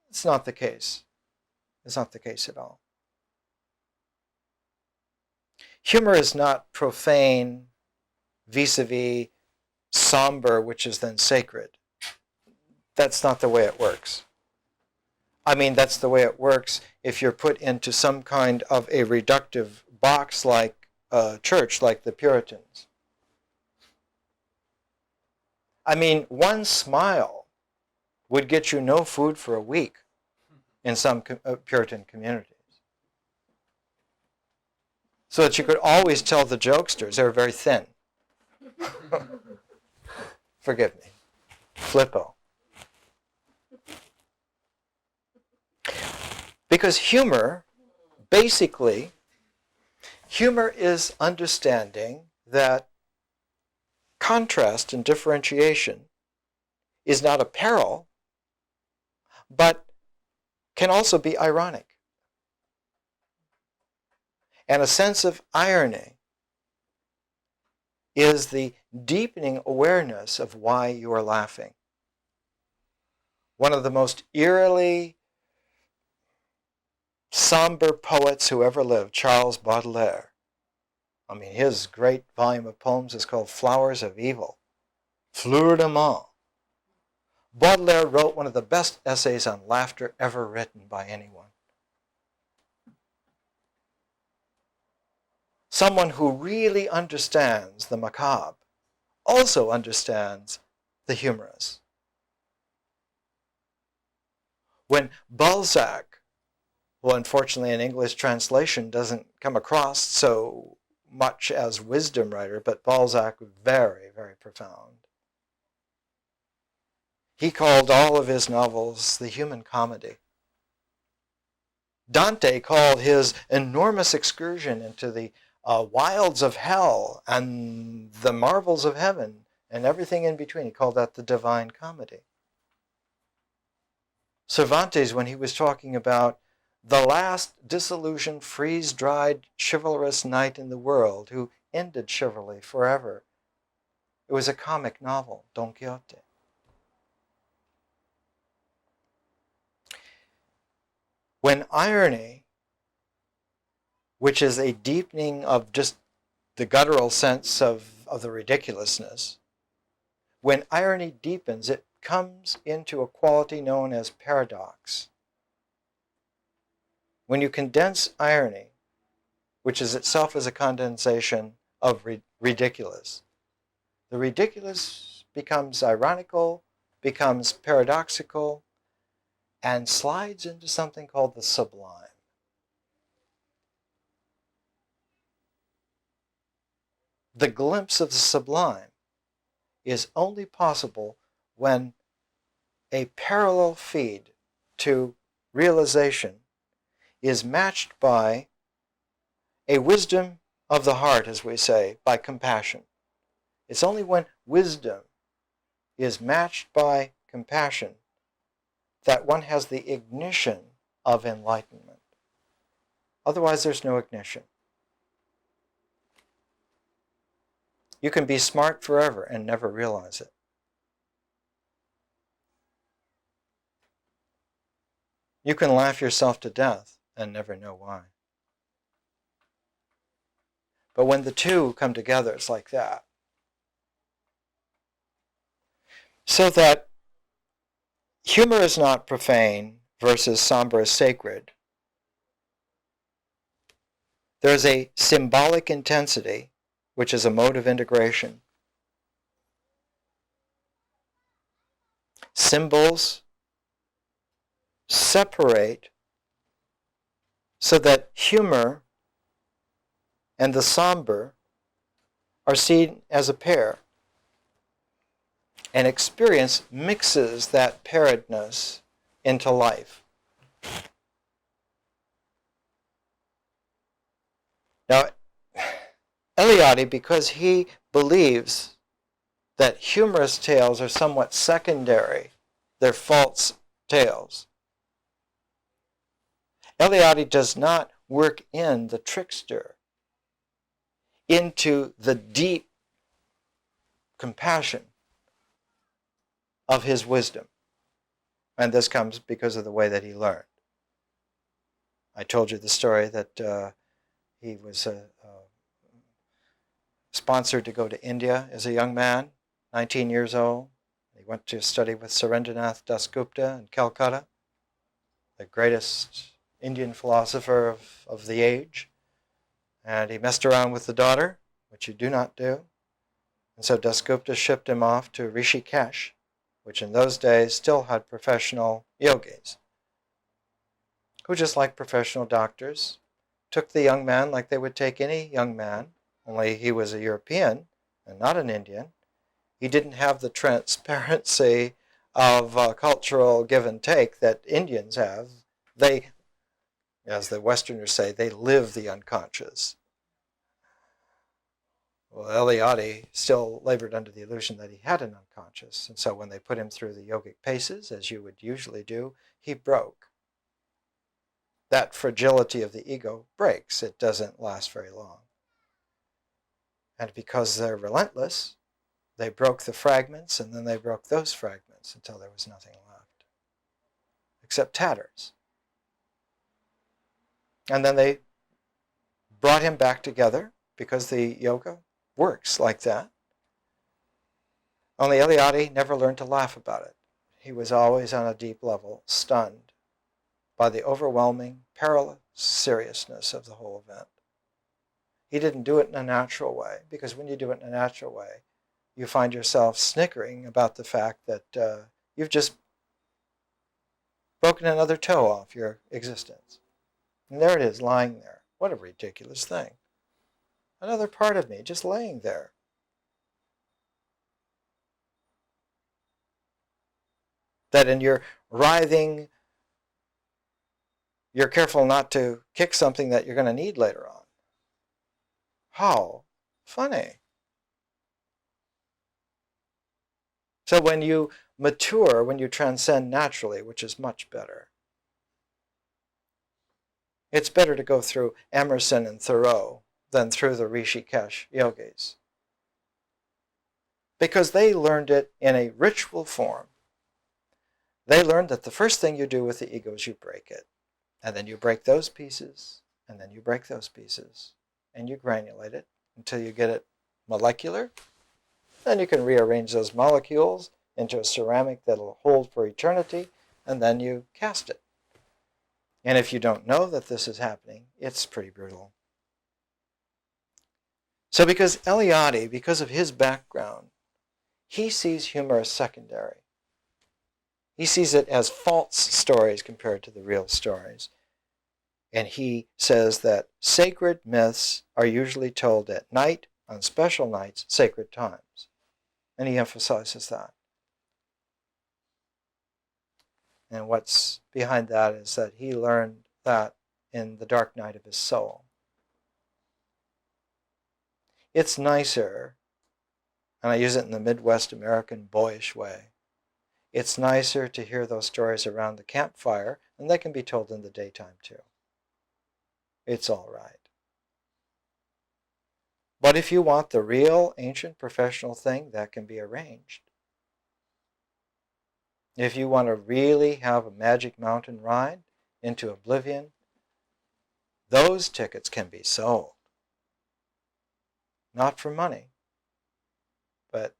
It's not the case. It's not the case at all. Humor is not profane vis-a-vis somber, which is then sacred. That's not the way it works. I mean, that's the way it works if you're put into some kind of a reductive box like a church, like the Puritans. I mean, one smile would get you no food for a week in some Puritan communities. So that you could always tell the jokesters, they were very thin. Forgive me. Flippo. Because humor, basically, humor is understanding that contrast and differentiation is not a peril, but can also be ironic. And a sense of irony is the deepening awareness of why you are laughing. One of the most eerily somber poets who ever lived, Charles Baudelaire. I mean, his great volume of poems is called Flowers of Evil. Fleur de Mal. Baudelaire wrote one of the best essays on laughter ever written by anyone. Someone who really understands the macabre also understands the humorous. When Balzac, who unfortunately in English translation doesn't come across so much as wisdom writer, but Balzac very, very profound. He called all of his novels the human comedy. Dante called his enormous excursion into the wilds of hell and the marvels of heaven and everything in between, he called that the divine comedy. Cervantes, when he was talking about the last disillusioned, freeze-dried, chivalrous knight in the world who ended chivalry forever, it was a comic novel, Don Quixote. When irony, which is a deepening of just the guttural sense of the ridiculousness, when irony deepens, it comes into a quality known as paradox. When you condense irony, which is itself as a condensation of ridiculous, the ridiculous becomes ironical, becomes paradoxical, and slides into something called the sublime. The glimpse of the sublime is only possible when a parallel feed to realization is matched by a wisdom of the heart, as we say, by compassion. It's only when wisdom is matched by compassion that one has the ignition of enlightenment. Otherwise, there's no ignition. You can be smart forever and never realize it. You can laugh yourself to death and never know why. But when the two come together, it's like that. So that humor is not profane versus somber is sacred. There's a symbolic intensity, which is a mode of integration. Symbols separate so that humor and the somber are seen as a pair. And experience mixes that pairedness into life. Now, Eliade, because he believes that humorous tales are somewhat secondary, they're false tales, Eliade does not work in the trickster into the deep compassion of his wisdom. And this comes because of the way that he learned. I told you the story that he was sponsored to go to India as a young man, 19 years old. He went to study with Surendranath Dasgupta in Calcutta, the greatest Indian philosopher of the age. And he messed around with the daughter, which you do not do. And so Dasgupta shipped him off to Rishikesh, which in those days still had professional yogis, who, just like professional doctors, took the young man like they would take any young man, only he was a European and not an Indian. He didn't have the transparency of cultural give and take that Indians have. They, as the Westerners say, they live the unconscious. Well, Eliade still labored under the illusion that he had an unconscious, and so when they put him through the yogic paces, as you would usually do, he broke. That fragility of the ego breaks. It doesn't last very long. And because they're relentless, they broke the fragments, and then they broke those fragments until there was nothing left, except tatters. And then they brought him back together, because the yoga works like that. Only Eliade never learned to laugh about it. He was always on a deep level, stunned by the overwhelming, perilous seriousness of the whole event. He didn't do it in a natural way, because when you do it in a natural way, you find yourself snickering about the fact that you've just broken another toe off your existence. And there it is, lying there. What a ridiculous thing. Another part of me just laying there. That in your writhing, you're careful not to kick something that you're going to need later on. How funny. So when you mature, when you transcend naturally, which is much better, it's better to go through Emerson and Thoreau than through the Rishikesh yogis. Because they learned it in a ritual form. They learned that the first thing you do with the ego is you break it. And then you break those pieces, and then you break those pieces, and you granulate it until you get it molecular. Then you can rearrange those molecules into a ceramic that'll hold for eternity, and then you cast it. And if you don't know that this is happening, it's pretty brutal. So because Eliade, because of his background, he sees humor as secondary. He sees it as false stories compared to the real stories. And he says that sacred myths are usually told at night, on special nights, sacred times. And he emphasizes that. And what's behind that is that he learned that in the dark night of his soul. It's nicer, and I use it in the Midwest American boyish way, it's nicer to hear those stories around the campfire, and they can be told in the daytime too. It's all right. But if you want the real ancient professional thing, that can be arranged. If you want to really have a magic mountain ride into oblivion, those tickets can be sold. Not for money, but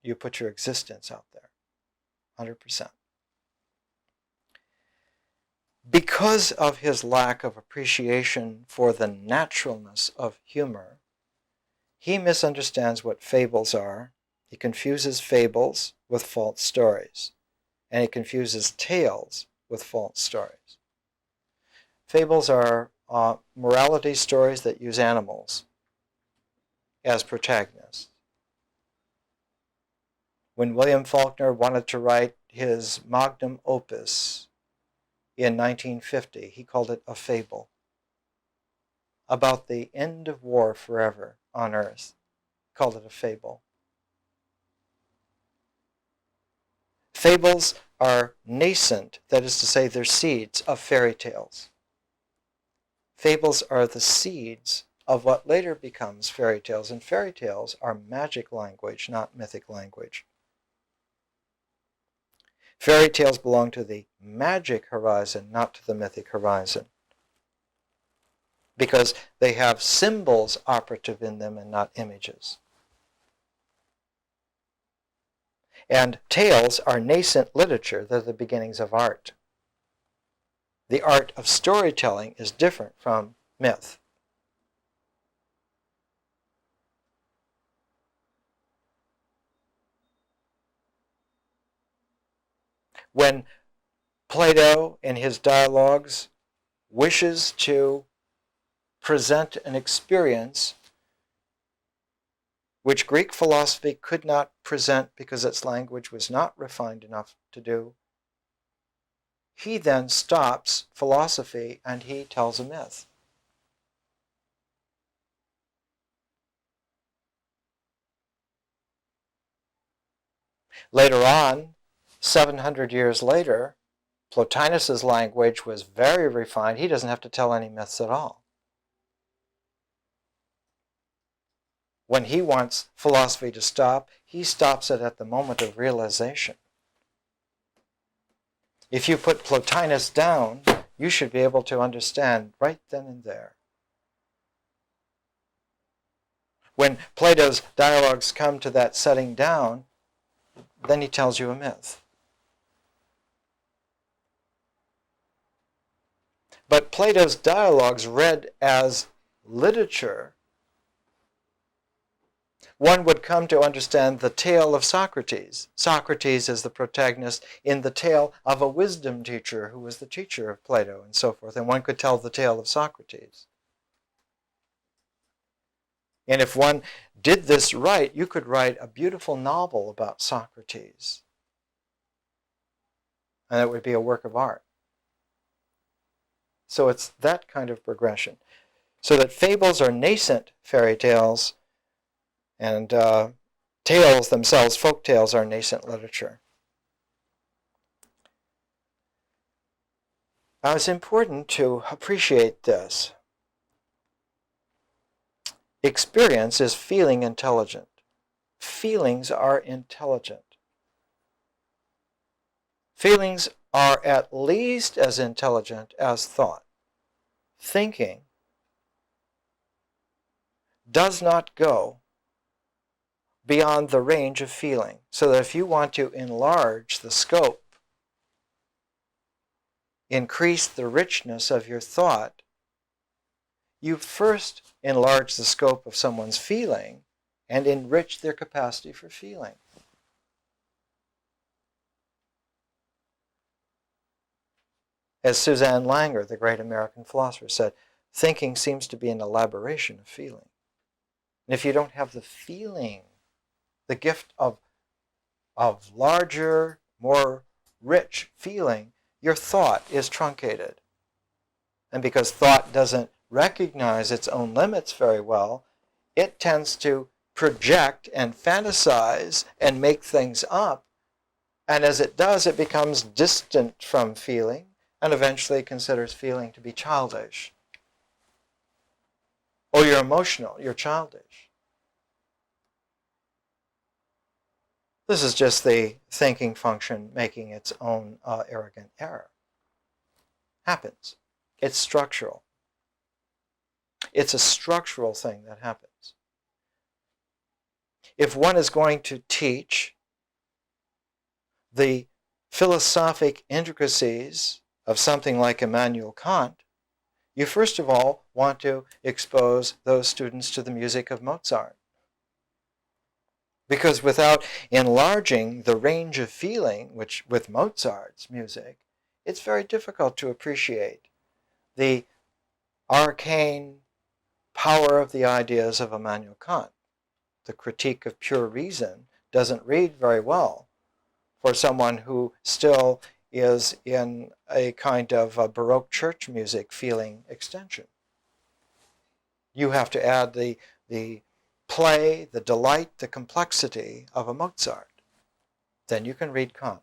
you put your existence out there, 100%. Because of his lack of appreciation for the naturalness of humor, he misunderstands what fables are. He confuses fables with false stories, and he confuses tales with false stories. Fables are morality stories that use animals as protagonists. When William Faulkner wanted to write his magnum opus in 1950, he called it a fable about the end of war forever on Earth. He called it a fable. Fables are nascent, that is to say, they're seeds of fairy tales. Fables are the seeds of what later becomes fairy tales, and fairy tales are magic language, not mythic language. Fairy tales belong to the magic horizon, not to the mythic horizon, because they have symbols operative in them and not images. And tales are nascent literature. They're the beginnings of art. The art of storytelling is different from myth. When Plato, in his dialogues, wishes to present an experience which Greek philosophy could not present because its language was not refined enough to do, he then stops philosophy and he tells a myth. Later on, 700 years later, Plotinus's language was very refined. He doesn't have to tell any myths at all. When he wants philosophy to stop, he stops it at the moment of realization. If you put Plotinus down, you should be able to understand right then and there. When Plato's dialogues come to that setting down, then he tells you a myth. But Plato's dialogues read as literature, one would come to understand the tale of Socrates. Socrates is the protagonist in the tale of a wisdom teacher who was the teacher of Plato and so forth. And one could tell the tale of Socrates. And if one did this right, you could write a beautiful novel about Socrates. And it would be a work of art. So it's that kind of progression. So that fables are nascent fairy tales, and tales themselves, folk tales, are nascent literature. Now it's important to appreciate this. Experience is feeling intelligent. Feelings are intelligent. Feelings are at least as intelligent as thought. Thinking does not go beyond the range of feeling. So that if you want to enlarge the scope, increase the richness of your thought, you first enlarge the scope of someone's feeling and enrich their capacity for feeling. As Suzanne Langer, the great American philosopher, said, thinking seems to be an elaboration of feeling. And if you don't have the feeling, the gift of larger, more rich feeling, your thought is truncated. And because thought doesn't recognize its own limits very well, it tends to project and fantasize and make things up. And as it does, it becomes distant from feeling and eventually considers feeling to be childish. Oh, you're emotional, you're childish. This is just the thinking function making its own arrogant error. Happens. It's structural. It's a structural thing that happens. If one is going to teach the philosophic intricacies of something like Immanuel Kant, you first of all want to expose those students to the music of Mozart. Because without enlarging the range of feeling, which with Mozart's music, it's very difficult to appreciate the arcane power of the ideas of Immanuel Kant. The Critique of Pure Reason doesn't read very well for someone who still is in a kind of a Baroque church music feeling extension. You have to add the play, the delight, the complexity of a Mozart. Then you can read Kant.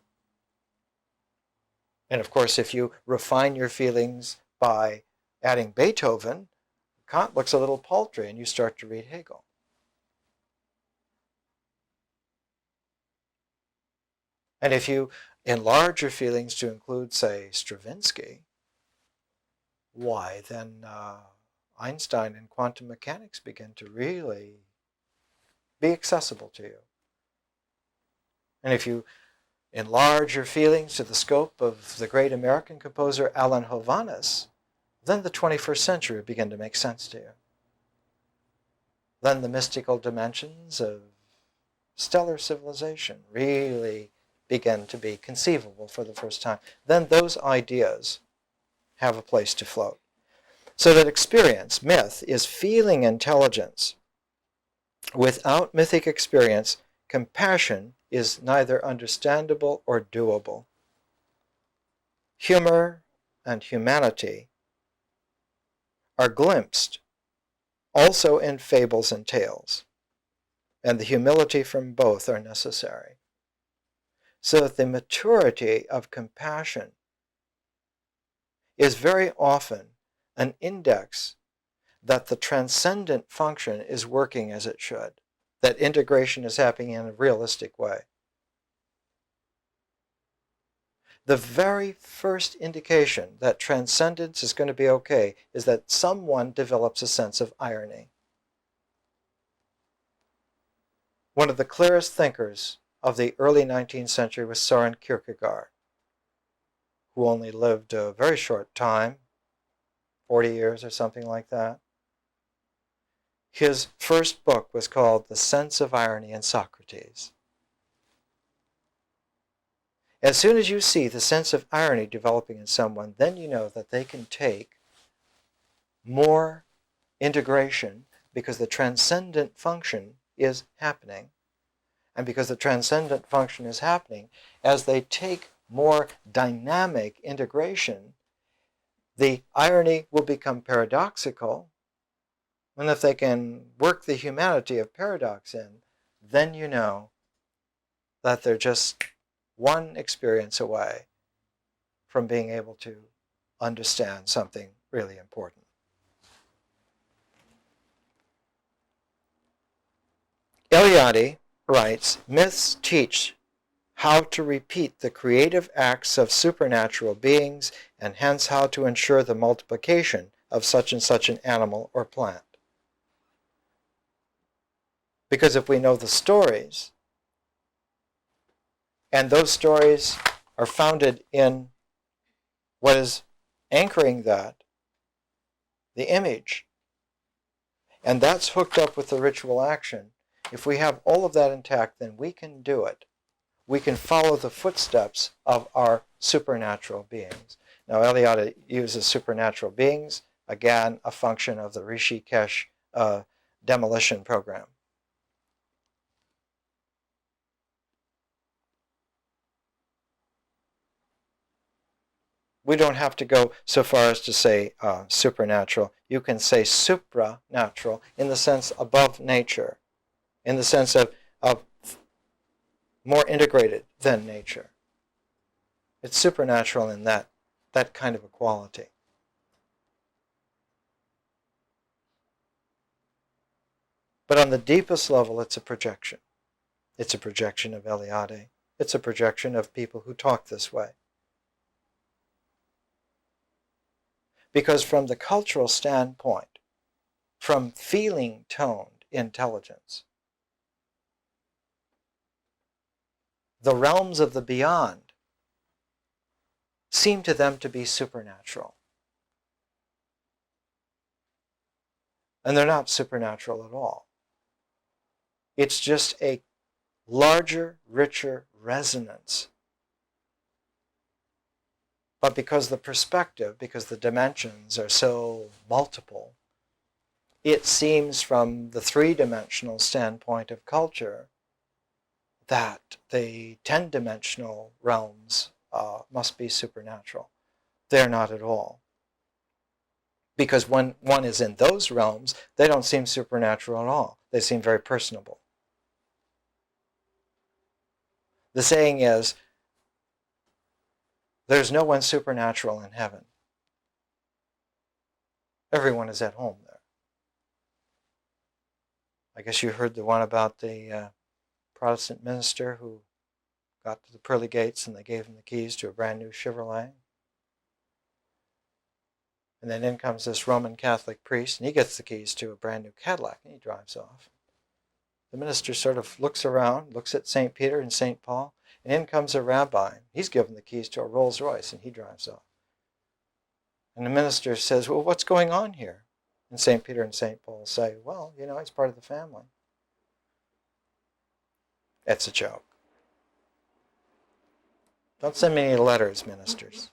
And of course, if you refine your feelings by adding Beethoven, Kant looks a little paltry and you start to read Hegel. And if you enlarge your feelings to include, say, Stravinsky, why, then Einstein and quantum mechanics begin to really be accessible to you. And if you enlarge your feelings to the scope of the great American composer Alan Hovhaness, then the 21st century will begin to make sense to you. Then the mystical dimensions of stellar civilization really begin to be conceivable for the first time. Then those ideas have a place to float. So that experience, myth, is feeling intelligence. Without mythic experience, compassion is neither understandable or doable. Humor and humanity are glimpsed also in fables and tales, and the humility from both are necessary. So that the maturity of compassion is very often an index that the transcendent function is working as it should, that integration is happening in a realistic way. The very first indication that transcendence is going to be okay is that someone develops a sense of irony. One of the clearest thinkers of the early 19th century was Soren Kierkegaard, who only lived a very short time, 40 years or something like that. His first book was called The Sense of Irony in Socrates. As soon as you see the sense of irony developing in someone, then you know that they can take more integration because the transcendent function is happening. And because the transcendent function is happening, as they take more dynamic integration, the irony will become paradoxical. And if they can work the humanity of paradox in, then you know that they're just one experience away from being able to understand something really important. Eliade writes, myths teach how to repeat the creative acts of supernatural beings and hence how to ensure the multiplication of such and such an animal or plant. Because if we know the stories, and those stories are founded in what is anchoring that, the image, and that's hooked up with the ritual action, if we have all of that intact, then we can do it. We can follow the footsteps of our supernatural beings. Now, Eliade uses supernatural beings, again, a function of the Rishikesh demolition program. We don't have to go so far as to say supernatural. You can say supranatural in the sense above nature, in the sense of more integrated than nature. It's supernatural in that kind of a quality. But on the deepest level, it's a projection. It's a projection of Eliade. It's a projection of people who talk this way. Because from the cultural standpoint, from feeling-toned intelligence, the realms of the beyond seem to them to be supernatural. And they're not supernatural at all. It's just a larger, richer resonance. But because the perspective, because the dimensions are so multiple, it seems from the three-dimensional standpoint of culture that the 10-dimensional realms must be supernatural. They're not at all. Because when one is in those realms, they don't seem supernatural at all. They seem very personable. The saying is, there's no one supernatural in heaven. Everyone is at home there. I guess you heard the one about the Protestant minister who got to the pearly gates and they gave him the keys to a brand new Chevrolet. And then in comes this Roman Catholic priest, and he gets the keys to a brand new Cadillac, and he drives off. The minister sort of looks around, looks at St. Peter and St. Paul, and in comes a rabbi. He's given the keys to a Rolls Royce, and he drives off. And the minister says, well, what's going on here? And St. Peter and St. Paul say, well, he's part of the family. It's a joke. Don't send me any letters, ministers.